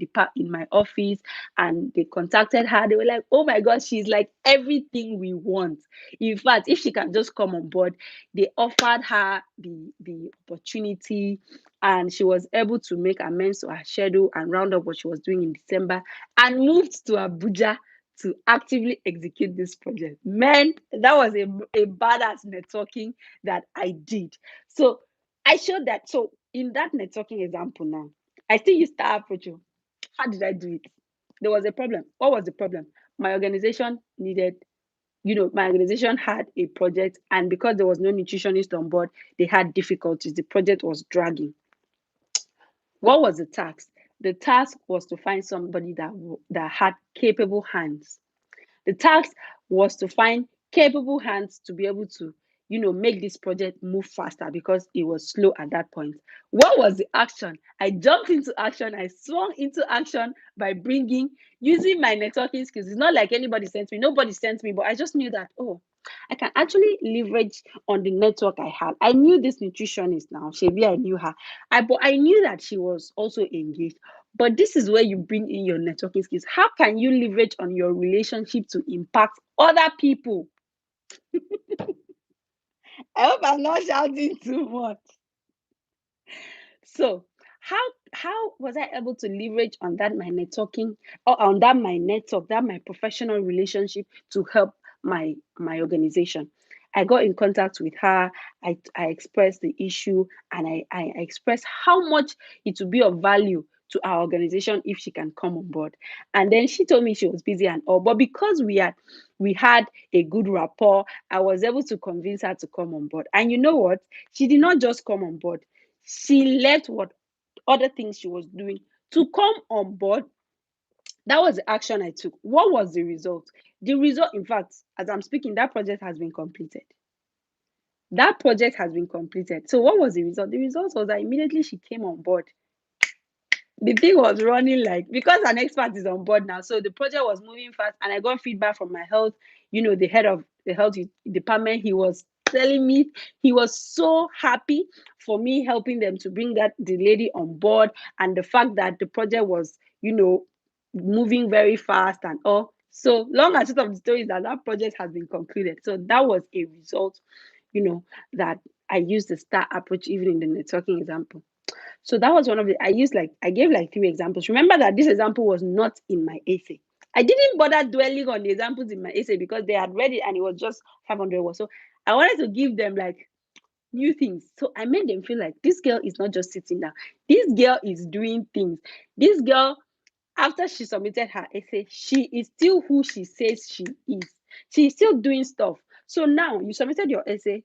office, and they contacted her. They were like, oh my god, she's like everything we want. In fact, if she can just come on board, they offered her the opportunity, and she was able to make amends to her schedule and round up what she was doing in December, and moved to Abuja to actively execute this project. Man, that was a badass networking that I did. So I showed that. So in that networking example now, I still use star approach. How did I do it? There was a problem. What was the problem? My organization needed, my organization had a project, and because there was no nutritionist on board, they had difficulties. The project was dragging. What was the task? The task was to find somebody that had capable hands. The task was to find capable hands to be able to, make this project move faster because it was slow at that point. What was the action? I jumped into action. I swung into action by using my networking skills. It's not like anybody sent me, nobody sent me, but I just knew that, oh, I can actually leverage on the network I had. I knew this nutritionist now, Shebi, I knew her. But I knew that she was also engaged. But this is where you bring in your networking skills. How can you leverage on your relationship to impact other people? I hope I'm not shouting too much. So, how was I able to leverage on that my networking, or on that my network, that my professional relationship to help my organization? I got in contact with her. I expressed the issue, and I expressed how much it would be of value to our organization if she can come on board. And then she told me she was busy and all, but because we had a good rapport, I was able to convince her to come on board. And you know what? She did not just come on board. She left what other things she was doing to come on board. That was the action I took. What was the result? The result, in fact, as I'm speaking, that project has been completed. That project has been completed. So what was the result? The result was that immediately she came on board, the thing was running, like, because an expert is on board now, so the project was moving fast, and I got feedback from my health, the head of the health department. He was telling me he was so happy for me helping them to bring the lady on board, and the fact that the project was, moving very fast and all. So long and short of the story is that project has been concluded. So that was a result, that I used the star approach even in the networking example. So that was one of the I gave like three examples. Remember that this example was not in my essay. I didn't bother dwelling on the examples in my essay because they had read it and it was just 500 words. So I wanted to give them like new things. So I made them feel like this girl is not just sitting down. This girl is doing things. This girl, after she submitted her essay, she is still who she says she is. She's still doing stuff. So now you submitted your essay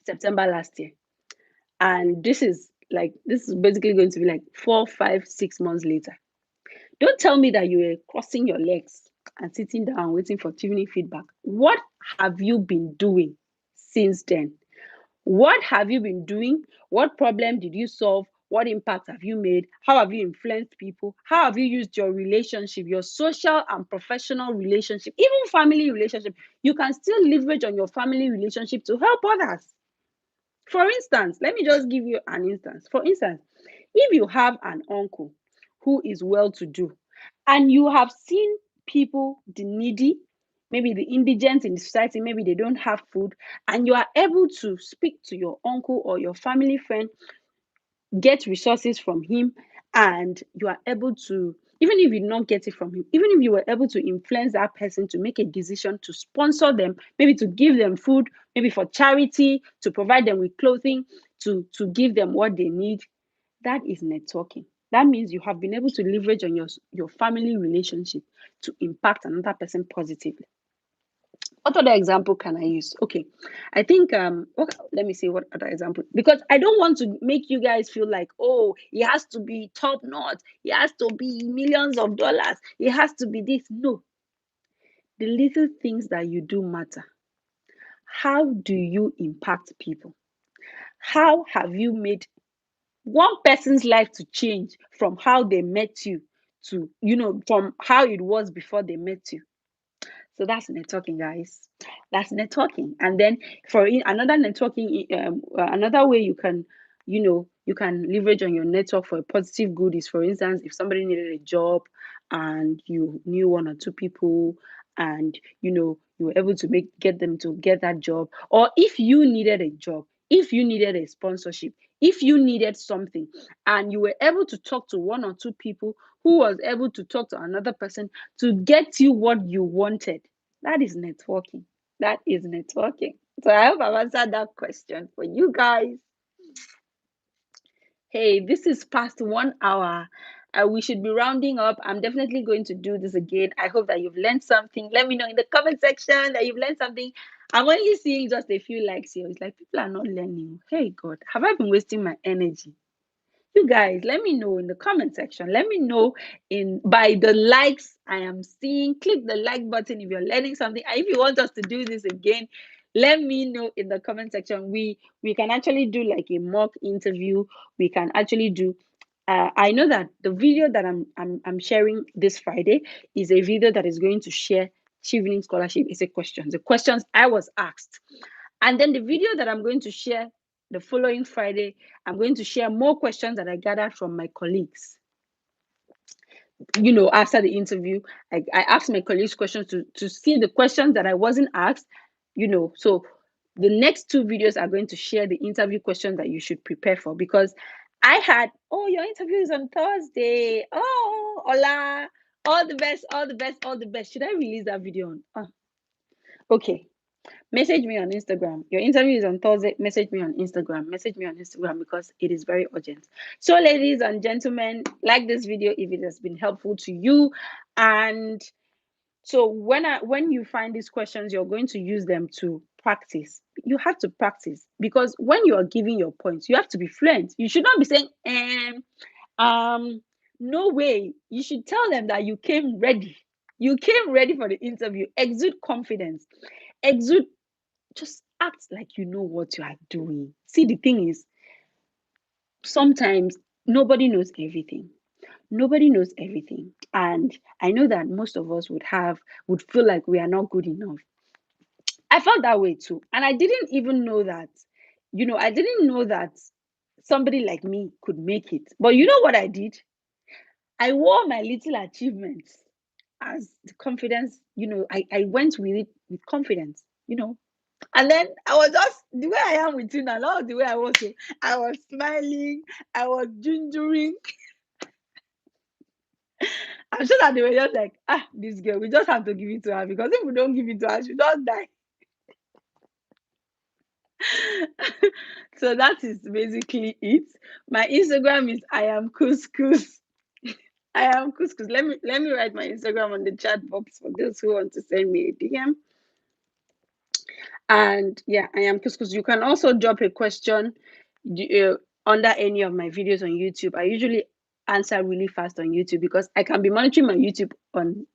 September last year. And this is basically going to be like 4, 5, 6 months later. Don't tell me that you were crossing your legs and sitting down waiting for Chevening feedback. What have you been doing since then? What have you been doing? What problem did you solve? What impact have you made? How have you influenced people? How have you used your relationship, your social and professional relationship, even family relationship? You can still leverage on your family relationship to help others. For instance, let me just give you an instance. For instance, if you have an uncle who is well to do and you have seen people, the needy, maybe the indigent in the society, maybe they don't have food, and you are able to speak to your uncle or your family friend, get resources from him, and you are able to, even if you not get it from him, even if you were able to influence that person to make a decision to sponsor them, maybe to give them food, maybe for charity, to provide them with clothing, to give them what they need, that is networking. That means you have been able to leverage on your family relationship to impact another person positively. What other example can I use? Okay, I think let me see what other example, because I don't want to make you guys feel like, oh, it has to be top notch, it has to be millions of dollars, it has to be this. No, the little things that you do matter. How do you impact people? How have you made one person's life to change from how they met you to, from how it was before they met you? So that's networking, guys. That's networking. And then another networking, another way you can leverage on your network for a positive good is, for instance, if somebody needed a job and you knew one or two people, and you were able to get them to get that job, or if you needed a job, if you needed a sponsorship, if you needed something, and you were able to talk to one or two people who was able to talk to another person to get you what you wanted. That is networking. That is networking. So I hope I've answered that question for you guys. Hey, this is past 1 hour. We should be rounding up. I'm definitely going to do this again. I hope that you've learned something. Let me know in the comment section that you've learned something. I'm only seeing just a few likes here. It's like people are not learning. Hey, God, have I been wasting my energy? You guys, let me know in the comment section. Let me know in by the likes I am seeing. Click the like button if you're learning something. And if you want us to do this again, let me know in the comment section. We can actually do like a mock interview. We can actually do I know that the video that I'm sharing this Friday is a video that is going to share Chevening Scholarship. It's a question. The questions I was asked. And then the video that I'm going to share the following Friday, I'm going to share more questions that I gathered from my colleagues. After the interview, I asked my colleagues questions to see the questions that I wasn't asked, So the next two videos are going to share the interview questions that you should prepare for, because I had, oh, your interview is on Thursday. Oh, hola. All the best, all the best, all the best. Should I release that video on? Okay. Message me on Instagram. Your interview is on Thursday. Message me on Instagram. Message me on Instagram because it is very urgent. So, ladies and gentlemen, like this video if it has been helpful to you. And so when you find these questions, you're going to use them to practice. You have to practice, because when you are giving your points, you have to be fluent. You should not be saying, no way. You should tell them that you came ready. You came ready for the interview. Exude confidence. Exude Just act like you know what you are doing. See, the thing is, sometimes nobody knows everything. Nobody knows everything. And I know that most of us would feel like we are not good enough. I felt that way too. And I didn't even know that, I didn't know that somebody like me could make it. But you know what I did? I wore my little achievements as the confidence, I went with it with confidence. And then I was just the way I am with you now, not the way I was. I was smiling, I was gingering. I'm sure that they were just like, this girl, we just have to give it to her, because if we don't give it to her, she'll just die. So that is basically it. My Instagram is I am couscous. I am couscous. Let me write my Instagram on the chat box for those who want to send me a DM. And yeah, I am couscous. You can also drop a question under any of my videos on YouTube. I usually answer really fast on YouTube because I can be monitoring my YouTube on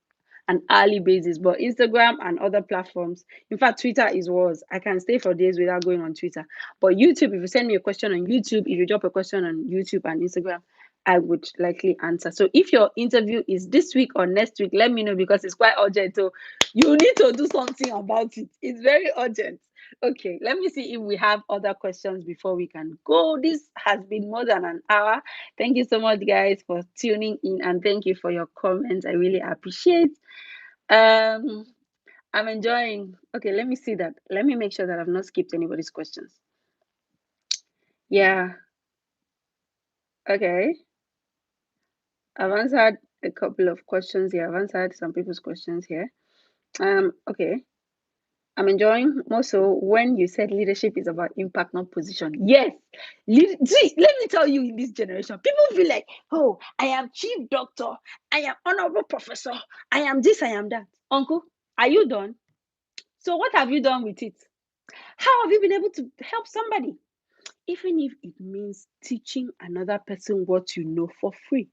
an hourly basis, but Instagram and other platforms, in fact, Twitter is worse. I can stay for days without going on Twitter. But YouTube, if you send me a question on YouTube, if you drop a question on YouTube and Instagram, I would likely answer. So if your interview is this week or next week, let me know, because it's quite urgent. So you need to do something about it. It's very urgent. Okay, let me see if we have other questions before we can go. This has been more than an hour. Thank you so much, guys, for tuning in, and thank you for your comments. I really appreciate. I'm enjoying. Okay, let me see that. Let me make sure that I've not skipped anybody's questions. Yeah. Okay. I've answered a couple of questions here. I've answered some people's questions here. Okay. I'm enjoying more so when you said leadership is about impact, not position. Yes. See, let me tell you, in this generation, people feel like, oh, I am chief doctor, I am honorable professor, I am this, I am that. Uncle, are you done? So what have you done with it? How have you been able to help somebody? Even if it means teaching another person what you know for free,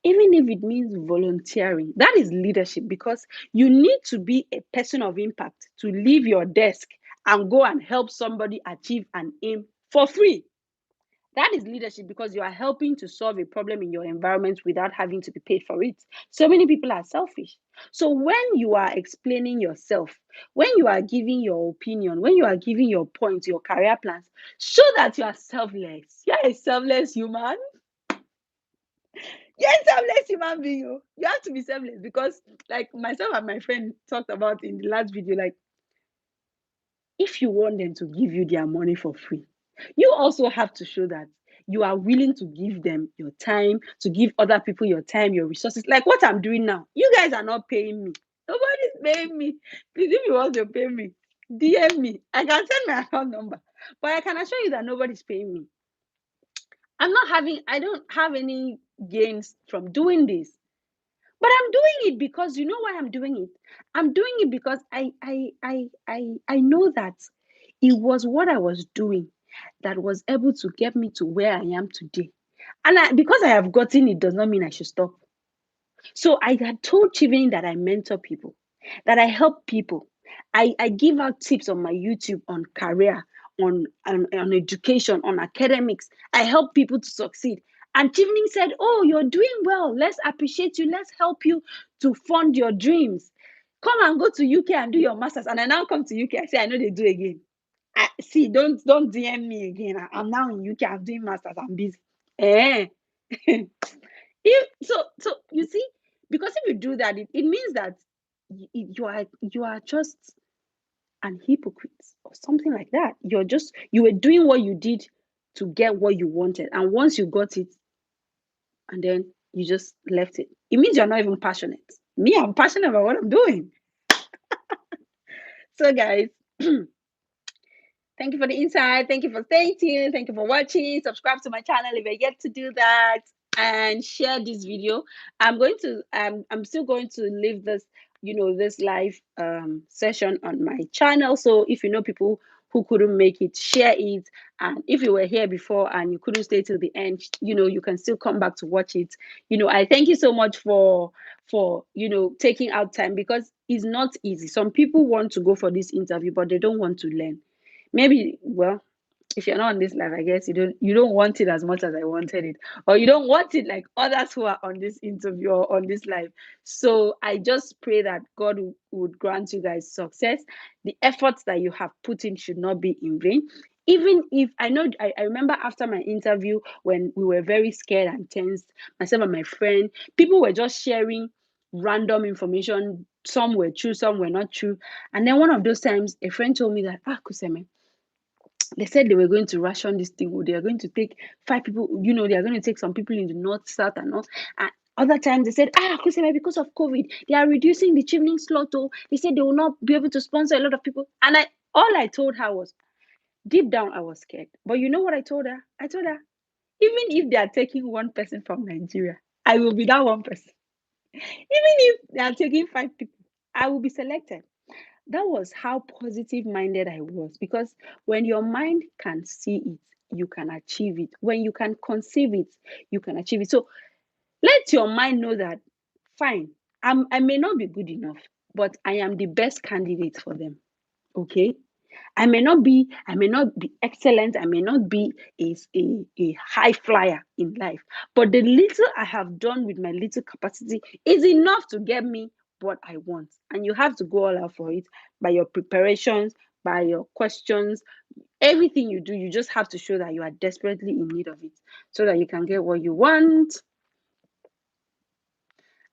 even if it means volunteering, that is leadership, because you need to be a person of impact to leave your desk and go and help somebody achieve an aim for free. That is leadership, because you are helping to solve a problem in your environment without having to be paid for it. So many people are selfish. So when you are explaining yourself, when you are giving your opinion, when you are giving your points, your career plans, show that you are selfless. You are a selfless human. You're a selfless human being. You have to be selfless, because, like myself and my friend talked about in the last video, like, if you want them to give you their money for free, you also have to show that you are willing to give them your time, to give other people your time, your resources. Like what I'm doing now. You guys are not paying me. Nobody's paying me. Please, if you want to pay me, DM me. I can send my account number. But I can assure you that nobody's paying me. I don't have any gains from doing this. But I'm doing it because you know why I'm doing it? I'm doing it because I know that it was what I was doing that was able to get me to where I am today. And because I have gotten it does not mean I should stop. So I had told Chevening that I mentor people, that I help people. I give out tips on my YouTube on career, on education, on academics. I help people to succeed. And Chevening said, "Oh, you're doing well. Let's appreciate you. Let's help you to fund your dreams. Come and go to UK and do your masters." And I now come to UK. I say, I know they do again. See, don't DM me again. I'm now in UK. I'm doing masters. I'm busy. Eh. So you see, because if you do that, it means that you are just an hypocrite or something like that. You were doing what you did to get what you wanted, and once you got it, and then you just left it. It means you're not even passionate. Me, I'm passionate about what I'm doing. So, guys. Thank you for the insight. Thank you for staying tuned. Thank you for watching. Subscribe to my channel if you're yet to do that, and share this video. I'm still going to leave this, this live session on my channel. So if you know people who couldn't make it, share it. And if you were here before and you couldn't stay till the end, you can still come back to watch it. I thank you so much for taking out time, because it's not easy. Some people want to go for this interview, but they don't want to learn. Maybe, well, if you're not on this live, I guess you don't want it as much as I wanted it, or you don't want it like others who are on this interview or on this live. So I just pray that God would grant you guys success. The efforts that you have put in should not be in vain. Even if I remember after my interview when we were very scared and tensed, myself and my friend, people were just sharing random information. Some were true, some were not true. And then one of those times, a friend told me that, Kuseme, they said they were going to ration this thing. They are going to take 5 people, they are going to take some people in the north, south, and north. And other times they said, Kuseme, because of COVID, they are reducing the Chevening slot. They said they will not be able to sponsor a lot of people. And all I told her was, deep down, I was scared. But you know what I told her? I told her, even if they are taking one person from Nigeria, I will be that one person. Even if they are taking 5 people, I will be selected. That was how positive minded I was, because when your mind can see it, you can achieve it. When you can conceive it, you can achieve it. So let your mind know that, fine, I may not be good enough, but I am the best candidate for them. Okay. I may not be excellent. I may not be a high flyer in life, but the little I have done with my little capacity is enough to get me what I want. And you have to go all out for it, by your preparations, by your questions, everything you do. You just have to show that you are desperately in need of it so that you can get what you want.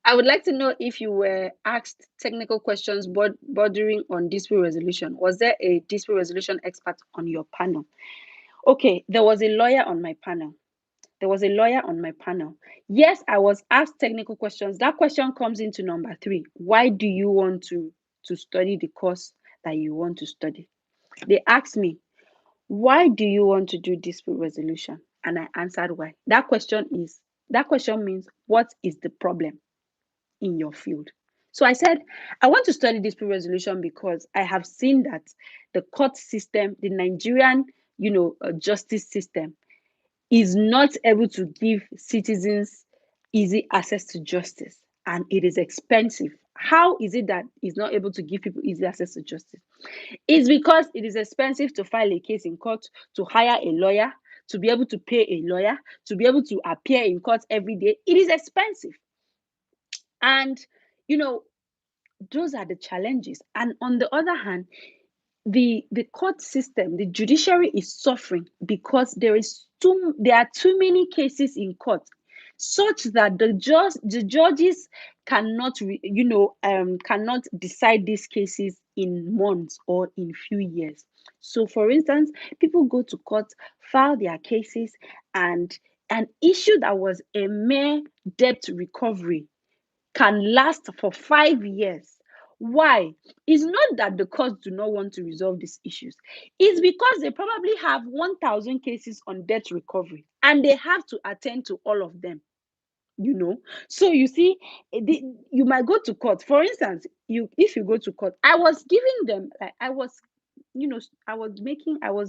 I would like to know if you were asked technical questions bordering on dispute resolution. Was there a dispute resolution expert on your panel? Okay, there was a lawyer on my panel. Yes, I was asked technical questions. That question comes into number 3. Why do you want to study the course that you want to study? They asked me, why do you want to do dispute resolution? And I answered why. That question means, what is the problem in your field? So I said, I want to study dispute resolution because I have seen that the court system, the Nigerian, justice system, is not able to give citizens easy access to justice, and it is expensive. How is it that it's not able to give people easy access to justice? It's because it is expensive to file a case in court, to hire a lawyer, to be able to pay a lawyer, to be able to appear in court every day. It is expensive. And, those are the challenges. And on the other hand, the court system, the judiciary is suffering because there are too many cases in court, such that the judges cannot cannot decide these cases in months or in few years. So for instance, people go to court, file their cases, and an issue that was a mere debt recovery can last for 5 years. Why? It's not that the courts do not want to resolve these issues. It's because they probably have 1,000 cases on debt recovery and they have to attend to all of them. So you see, you might go to court. For instance, if you go to court, I was giving them, like, I was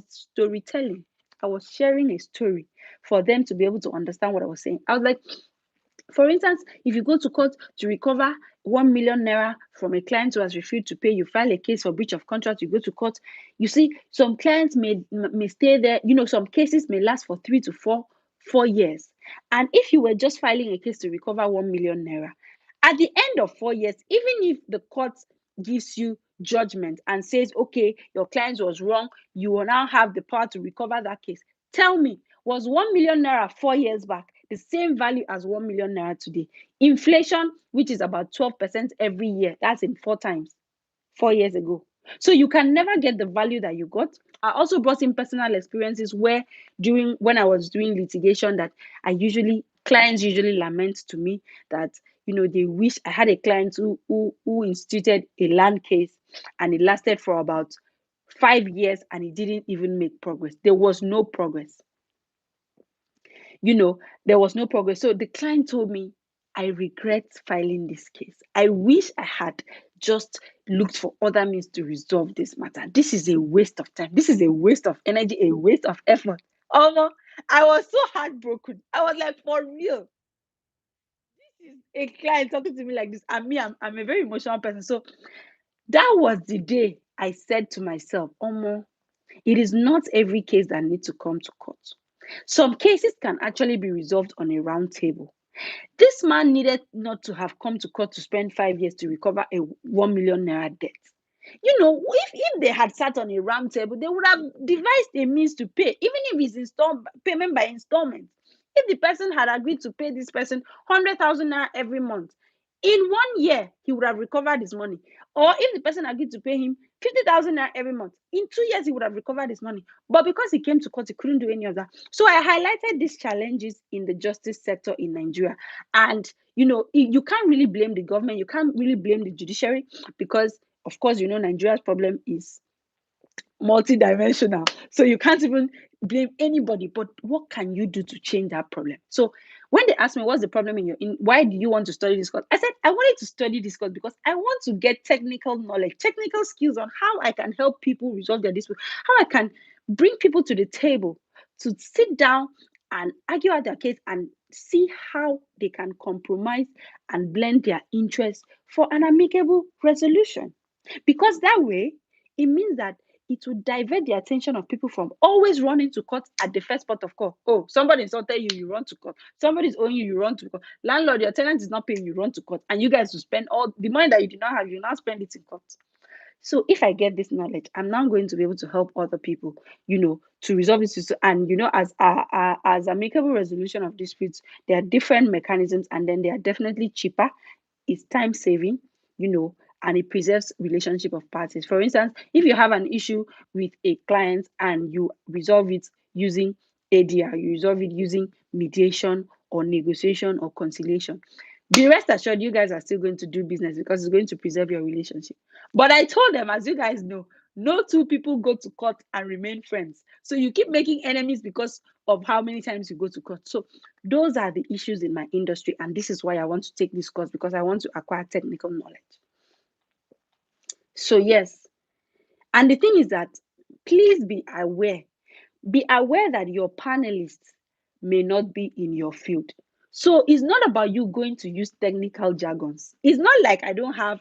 storytelling. I was sharing a story for them to be able to understand what I was saying. I was like, for instance, if you go to court to recover 1 million naira from a client who has refused to pay, you file a case for breach of contract, you go to court. You see, some clients may stay there. Some cases may last for 3 to 4 years. And if you were just filing a case to recover 1 million naira, at the end of 4 years, even if the court gives you judgment and says, okay, your client was wrong, you will now have the power to recover that case. Tell me, was 1 million naira 4 years back the same value as 1 million naira today? Inflation, which is about 12% every year, that's in 4 times 4 years ago. So you can never get the value that you got. I also brought in personal experiences where when I was doing litigation, that clients usually lament to me that they wish. I had a client who instituted a land case, and it lasted for about 5 years, and it didn't even make progress. There was no progress. There was no progress. So the client told me, I regret filing this case. I wish I had just looked for other means to resolve this matter. This is a waste of time. This is a waste of energy, a waste of effort. I was so heartbroken. I was like, for real. This is a client talking to me like this. And me, I'm a very emotional person. So that was the day I said to myself, it is not every case that needs to come to court. Some cases can actually be resolved on a round table. This man needed not to have come to court to spend 5 years to recover a 1 million naira debt. If they had sat on a round table, they would have devised a means to pay, even if it's payment by installment. If the person had agreed to pay this person 100,000 naira every month, in 1 year, he would have recovered his money. Or if the person agreed to pay him 50,000 naira every month, in 2 years, he would have recovered his money. But because he came to court, he couldn't do any of that. So I highlighted these challenges in the justice sector in Nigeria. And, you can't really blame the government. You can't really blame the judiciary because, of course, Nigeria's problem is multidimensional. So you can't even blame anybody. But what can you do to change that problem? So when they asked me what's the problem why do you want to study this course, I said I wanted to study this course because I want to get technical knowledge, technical skills on how I can help people resolve their dispute, how I can bring people to the table to sit down and argue out their case and see how they can compromise and blend their interests for an amicable resolution. Because that way, it means that it will divert the attention of people from always running to court at the first port of call. Oh, somebody insulted you, you run to court. Somebody's owing you, you run to court. Landlord, your tenant is not paying, you run to court. And you guys will spend all the money that you do not have, you now spend it in court. So if I get this knowledge, I'm now going to be able to help other people, to resolve this. And as amicable resolution of disputes, there are different mechanisms, and then they are definitely cheaper. It's time saving, and it preserves relationship of parties. For instance, if you have an issue with a client and you resolve it using ADR, you resolve it using mediation or negotiation or conciliation, be rest assured you guys are still going to do business because it's going to preserve your relationship. But I told them, as you guys know, no two people go to court and remain friends. So you keep making enemies because of how many times you go to court. So those are the issues in my industry. And this is why I want to take this course, because I want to acquire technical knowledge. So yes. And the thing is that please be aware. Be aware that your panelists may not be in your field. So it's not about you going to use technical jargons. It's not like I don't have.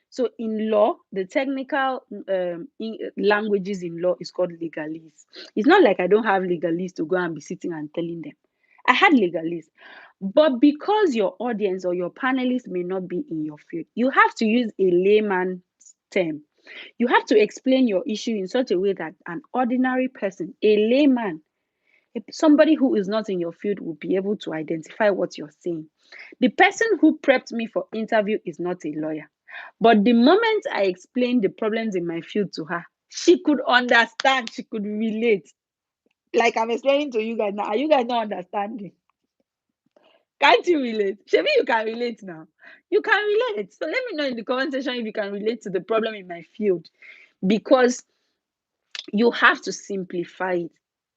So in law, the technical languages in law is called legalese. It's not like I don't have legalese to go and be sitting and telling them. I had legalese. But because your audience or your panelists may not be in your field, you have to use a layman's term. You have to explain your issue in such a way that an ordinary person, a layman, somebody who is not in your field will be able to identify what you're saying. The person who prepped me for interview is not a lawyer. But the moment I explained the problems in my field to her, she could understand, she could relate. Like I'm explaining to you guys now. Are you guys not understanding? Can't you relate? Maybe you can relate now. You can relate. So let me know in the comment section if you can relate to the problem in my field. Because you have to simplify it.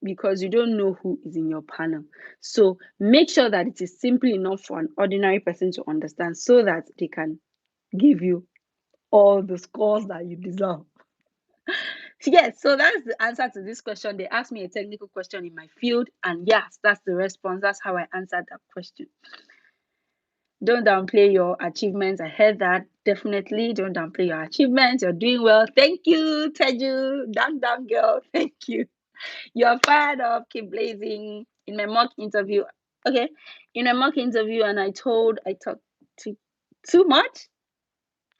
because you don't know who is in your panel. So make sure that it is simple enough for an ordinary person to understand so that they can give you all the scores that you deserve. Yes, so that's the answer to this question. They asked me a technical question in my field, and yes, that's the response. That's how I answered that question. Don't downplay your achievements. I heard that. Definitely don't downplay your achievements. You're doing well. Thank you, Teju. Damn girl. Thank you. You're fired up. Keep blazing. In my mock interview, okay, in a mock interview, and I talked too much.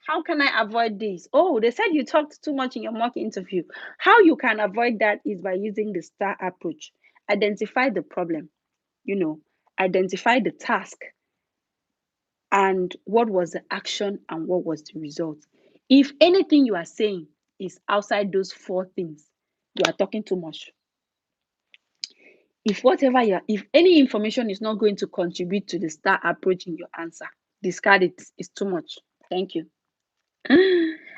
How can I avoid this? Oh, they said you talked too much in your mock interview. How you can avoid that is by using the STAR approach. Identify the problem, identify the task, and what was the action and what was the result. If anything you are saying is outside those 4 things, you are talking too much. If any information is not going to contribute to the STAR approach in your answer, discard it. It's too much. Thank you.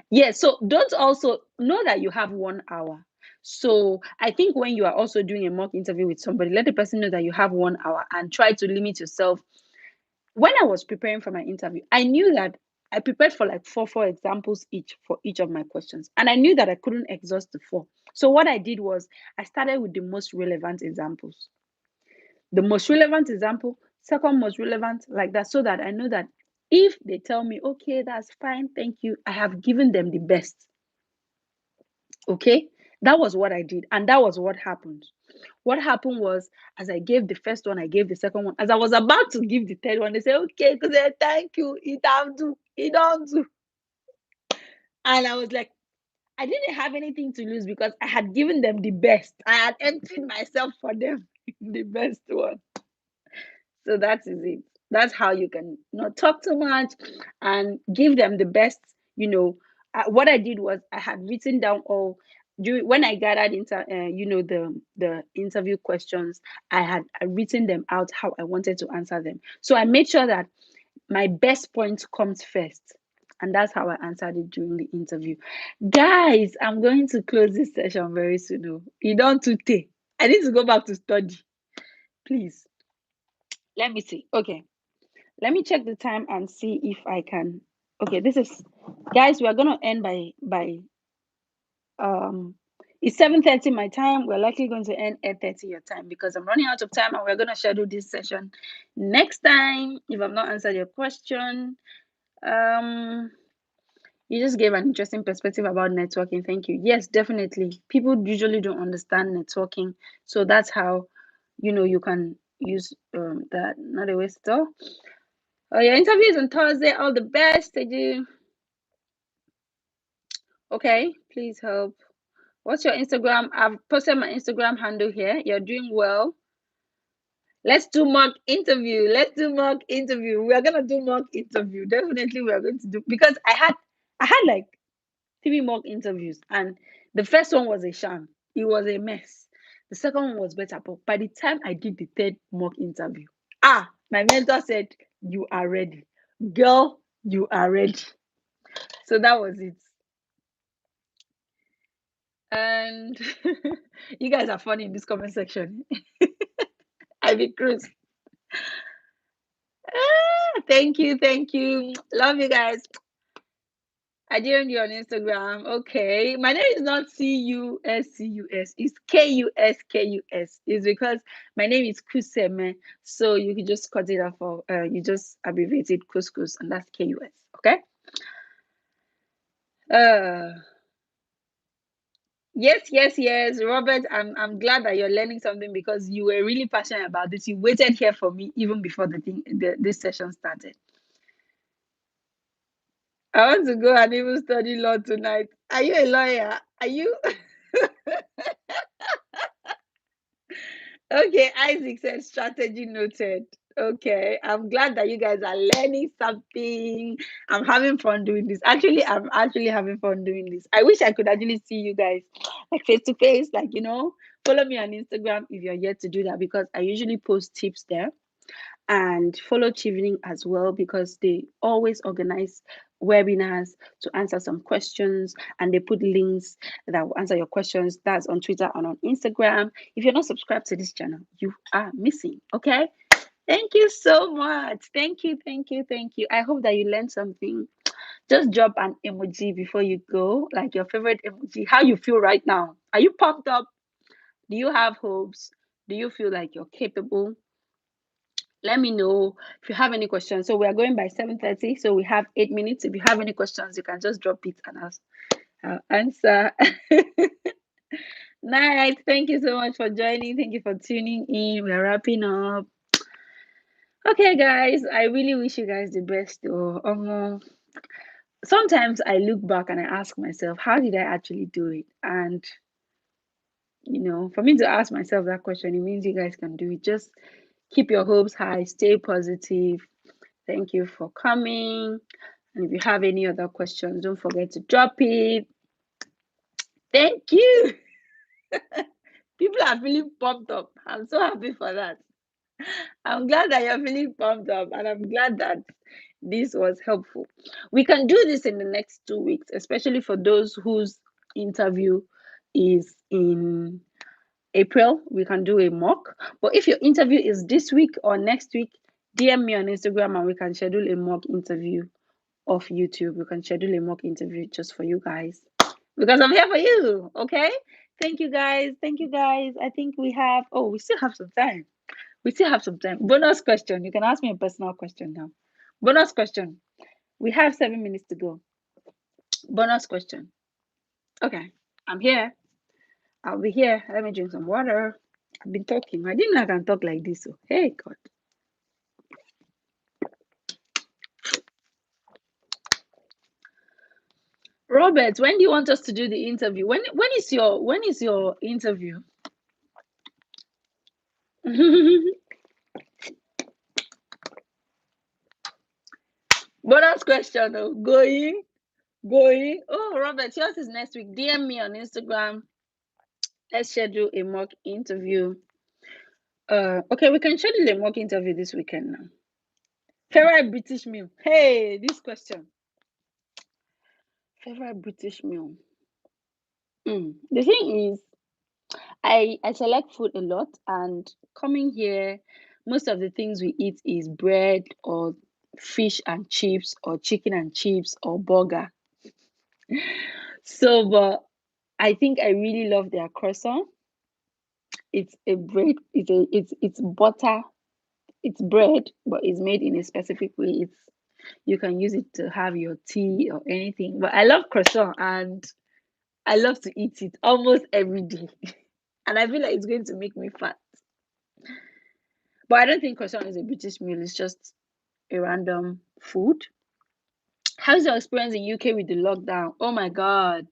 Yeah, so don't also know that you have 1 hour. So I think when you are also doing a mock interview with somebody, let the person know that you have 1 hour and try to limit yourself. When I was preparing for my interview, I knew that I prepared for like four examples each for each of my questions. And I knew that I couldn't exhaust the 4. So what I did was I started with the most relevant examples. The most relevant example, second most relevant, like that, so that I know that if they tell me, okay, that's fine, thank you, I have given them the best. Okay, that was what I did, and that was what happened. What happened was, as I gave the first one, I gave the second one. As I was about to give the third one, they said, okay, because thank you, it don't do. And I was like, I didn't have anything to lose because I had given them the best. I had emptied myself for them, the best one. So that is it. That's how you can not talk too much and give them the best. What I did was I had written down all when I gathered the interview questions. I had written them out how I wanted to answer them. So I made sure that my best point comes first. And that's how I answered it during the interview. Guys, I'm going to close this session very soon. You don't take. I need to go back to study. Please. Let me see. Okay. Let me check the time and see if I can. Okay, guys, we're gonna end by it's 7:30 my time. We're likely going to end at 8:30 your time because I'm running out of time and we're gonna schedule this session next time. If I've not answered your question, you just gave an interesting perspective about networking. Thank you. Yes, definitely. People usually don't understand networking, so that's how you can use that. Not a waste of. Oh, your interview is on Thursday. All the best, Teju. Okay, please help. What's your Instagram? I've posted my Instagram handle here. You're doing well. Let's do mock interview. We are gonna do mock interview. Definitely, we are going to do because I had like 3 mock interviews, and the first one was a sham. It was a mess. The second one was better, but by the time I did the 3rd mock interview, my mentor said, "You are ready, girl. You are ready." So that was it. And you guys are funny in this comment section. I be Cruz. Thank you. Love you guys. I didn't you on Instagram. Okay. My name is not Cuscus. It's Kuskus. It's because my name is Kuseme. So you can just cut it off for you just abbreviated Couscous, and that's Kus. Okay. Yes, Robert. I'm glad that you're learning something because you were really passionate about this. You waited here for me even before this session started. I want to go and even study law tonight. Are you a lawyer? Are you? Okay, Isaac said strategy noted. Okay, I'm glad that you guys are learning something. I'm having fun doing this. Actually, I'm actually having fun doing this. I wish I could actually see you guys like face to face, follow me on Instagram if you're yet to do that because I usually post tips there. And follow Chevening as well because they always organize webinars to answer some questions, and they put links that will answer your questions. That's on Twitter and on Instagram. If you're not subscribed to this channel, you are missing. Okay, thank you so much. Thank you. I hope that you learned something. Just drop an emoji before you go, like your favorite emoji. How you feel right now? Are you pumped up? Do you have hopes? Do you feel like you're capable? Let me know if you have any questions. So we are going by 7:30, so we have 8 minutes. If you have any questions, you can just drop it and I'll answer. Night. Thank you so much for joining. Thank you for tuning in. We're wrapping up. Okay, guys, I really wish you guys the best. Sometimes I look back and I ask myself, how did I actually do it? And for me to ask myself that question, it means you guys can do it. Just keep your hopes high, stay positive. Thank you for coming. And if you have any other questions, don't forget to drop it. Thank you. People are feeling pumped up. I'm so happy for that. I'm glad that you're feeling pumped up, and I'm glad that this was helpful. We can do this in the next 2 weeks, especially for those whose interview is in April. We can do a mock. But if your interview is this week or next week, DM me on Instagram and we can schedule a mock interview off YouTube. We can schedule a mock interview just for you guys because I'm here for you. Okay. Thank you guys. I think we still have some time. Bonus question. You can ask me a personal question now. Bonus question. We have 7 minutes to go. Bonus question. Okay. I'm here. I'll be here. Let me drink some water. I've been talking. I didn't know I can talk like this. So, hey, God. Robert, when do you want us to do the interview? When is your interview? Bonus question. Oh, going. Oh, Robert, yours is next week. DM me on Instagram. Let's schedule a mock interview. Okay, we can schedule a mock interview this weekend now. Favorite British meal. Hey, this question. Favorite British meal. The thing is, I select food a lot, and coming here, most of the things we eat is bread or fish and chips or chicken and chips or burger. So, but I think I really love their croissant. It's a bread. It's butter. It's bread, but it's made in a specific way. You can use it to have your tea or anything. But I love croissant and I love to eat it almost every day. And I feel like it's going to make me fat. But I don't think croissant is a British meal. It's just a random food. How's your experience in UK with the lockdown? Oh my God.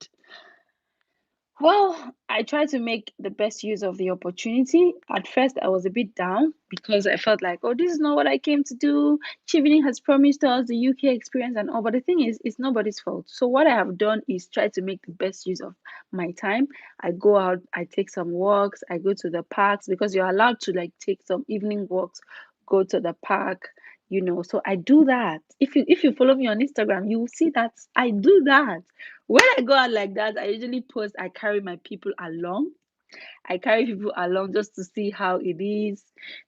Well, I tried to make the best use of the opportunity. At first, I was a bit down because I felt like, oh, this is not what I came to do. Chevening has promised us the UK experience and all. But the thing is, it's nobody's fault. So what I have done is try to make the best use of my time. I go out, I take some walks, I go to the parks because you're allowed to like take some evening walks, go to the park. So I do that. If you follow me on Instagram, you will see that I do that. When I go out like that, I usually post, I carry my people along. I carry people along just to see how it is.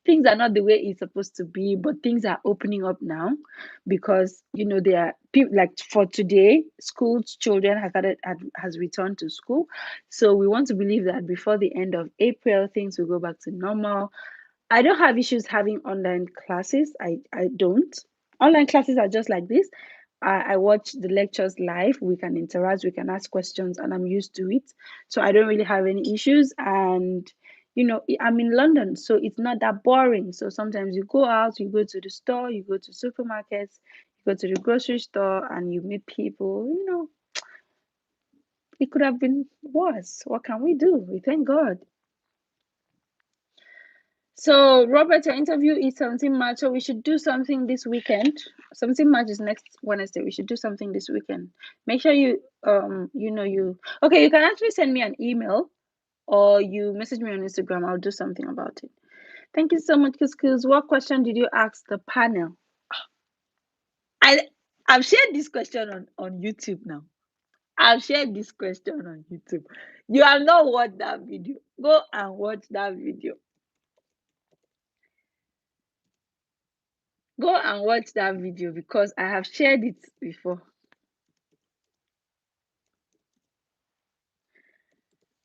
Things are not the way it's supposed to be, but things are opening up now because there are people like for today, children has returned to school. So we want to believe that before the end of April, things will go back to normal. I don't have issues having online classes. I don't. Online classes are just like this. I watch the lectures live. We can interact, we can ask questions, and I'm used to it. So I don't really have any issues. And, I'm in London, so it's not that boring. So sometimes you go out, you go to the store, you go to supermarkets, you go to the grocery store, and you meet people. It could have been worse. What can we do? We thank God. So, Robert, your interview is 17 March, so we should do something this weekend. 17 March is next Wednesday. We should do something this weekend. Make sure you okay, you can actually send me an email or you message me on Instagram. I'll do something about it. Thank you so much, Couscous. What question did you ask the panel? I I've shared this question on YouTube now. I've shared this question on YouTube. You have not watched that video. Go and watch that video. Go and watch that video because I have shared it before.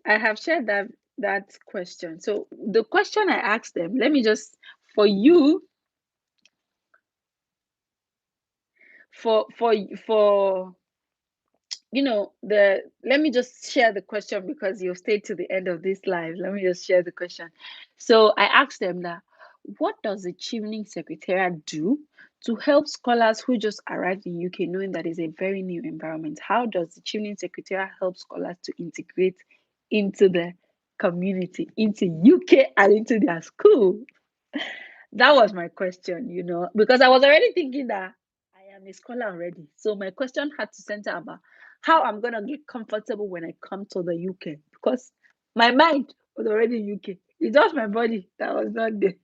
I have shared that question. So the question I asked them, let me just for you for let me just share the question because you've stayed to the end of this live. Let me just share the question. So I asked them that what does the Chevening Secretariat do to help scholars who just arrived in UK knowing that it's a very new environment? How does the Chevening Secretariat help scholars to integrate into the community, into UK and into their school? That was my question, because I was already thinking that I am a scholar already. So my question had to center about how I'm going to get comfortable when I come to the UK because my mind was already in UK. It's just my body that was not there.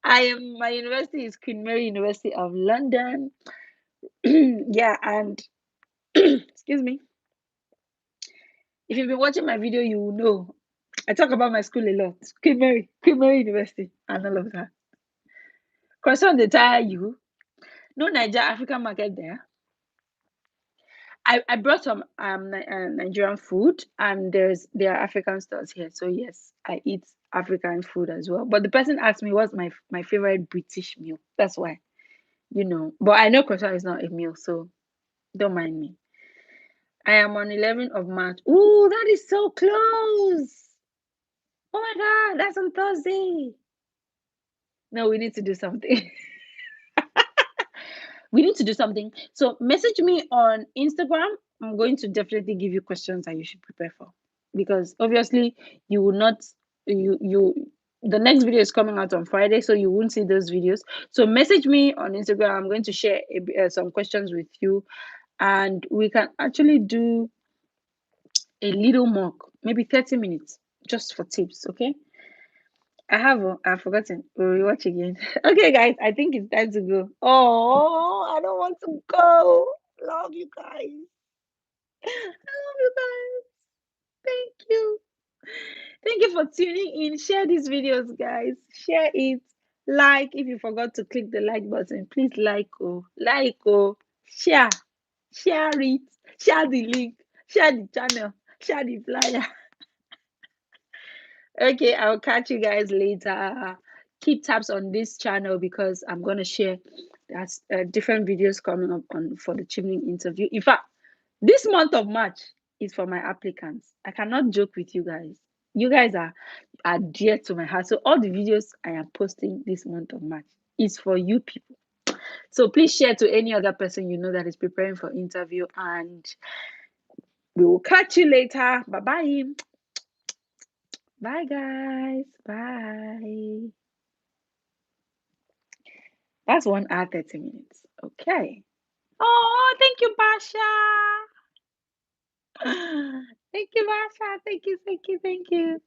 My university is Queen Mary University of London. Yeah, and excuse me. If you've been watching my video, you will know I talk about my school a lot. Queen Mary University, and all of that. Croissant they tire you. No Niger African market there. I brought some Nigerian food and there are African stores here. So yes, I eat African food as well. But the person asked me what's my favorite British meal. That's why, But I know croissant is not a meal, so don't mind me. I am on 11th of March. Ooh, that is so close. Oh my God, that's on Thursday. No, we need to do something. We need to do something. So message me on Instagram. I'm going to definitely give you questions that you should prepare for. Because obviously you will not you the next video is coming out on Friday, so you won't see those videos. So message me on Instagram. I'm going to share some questions with you, and we can actually do a little mock, maybe 30 minutes, just for tips. Okay. I've forgotten. We'll watch again. Okay, guys, I think it's time to go. Oh, I don't want to go. Love you guys. I love you guys. Thank you. Thank you for tuning in. Share these videos, guys. Share it. Like if you forgot to click the like button, please like share, share it, share the link, share the channel, share the flyer. Okay, I'll catch you guys later. Keep tabs on this channel because I'm gonna share that's different videos coming up on for the Chevening interview. In fact, this month of March is for my applicants. I cannot joke with you guys. You guys are dear to my heart. So all the videos I am posting this month of March is for you people. So please share to any other person you know that is preparing for interview, and we will catch you later. Bye bye. Bye guys. Bye. That's 1 hour 30 minutes. Okay. Oh, thank you, Basha. Thank you, Basha. Thank you.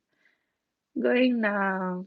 Going now.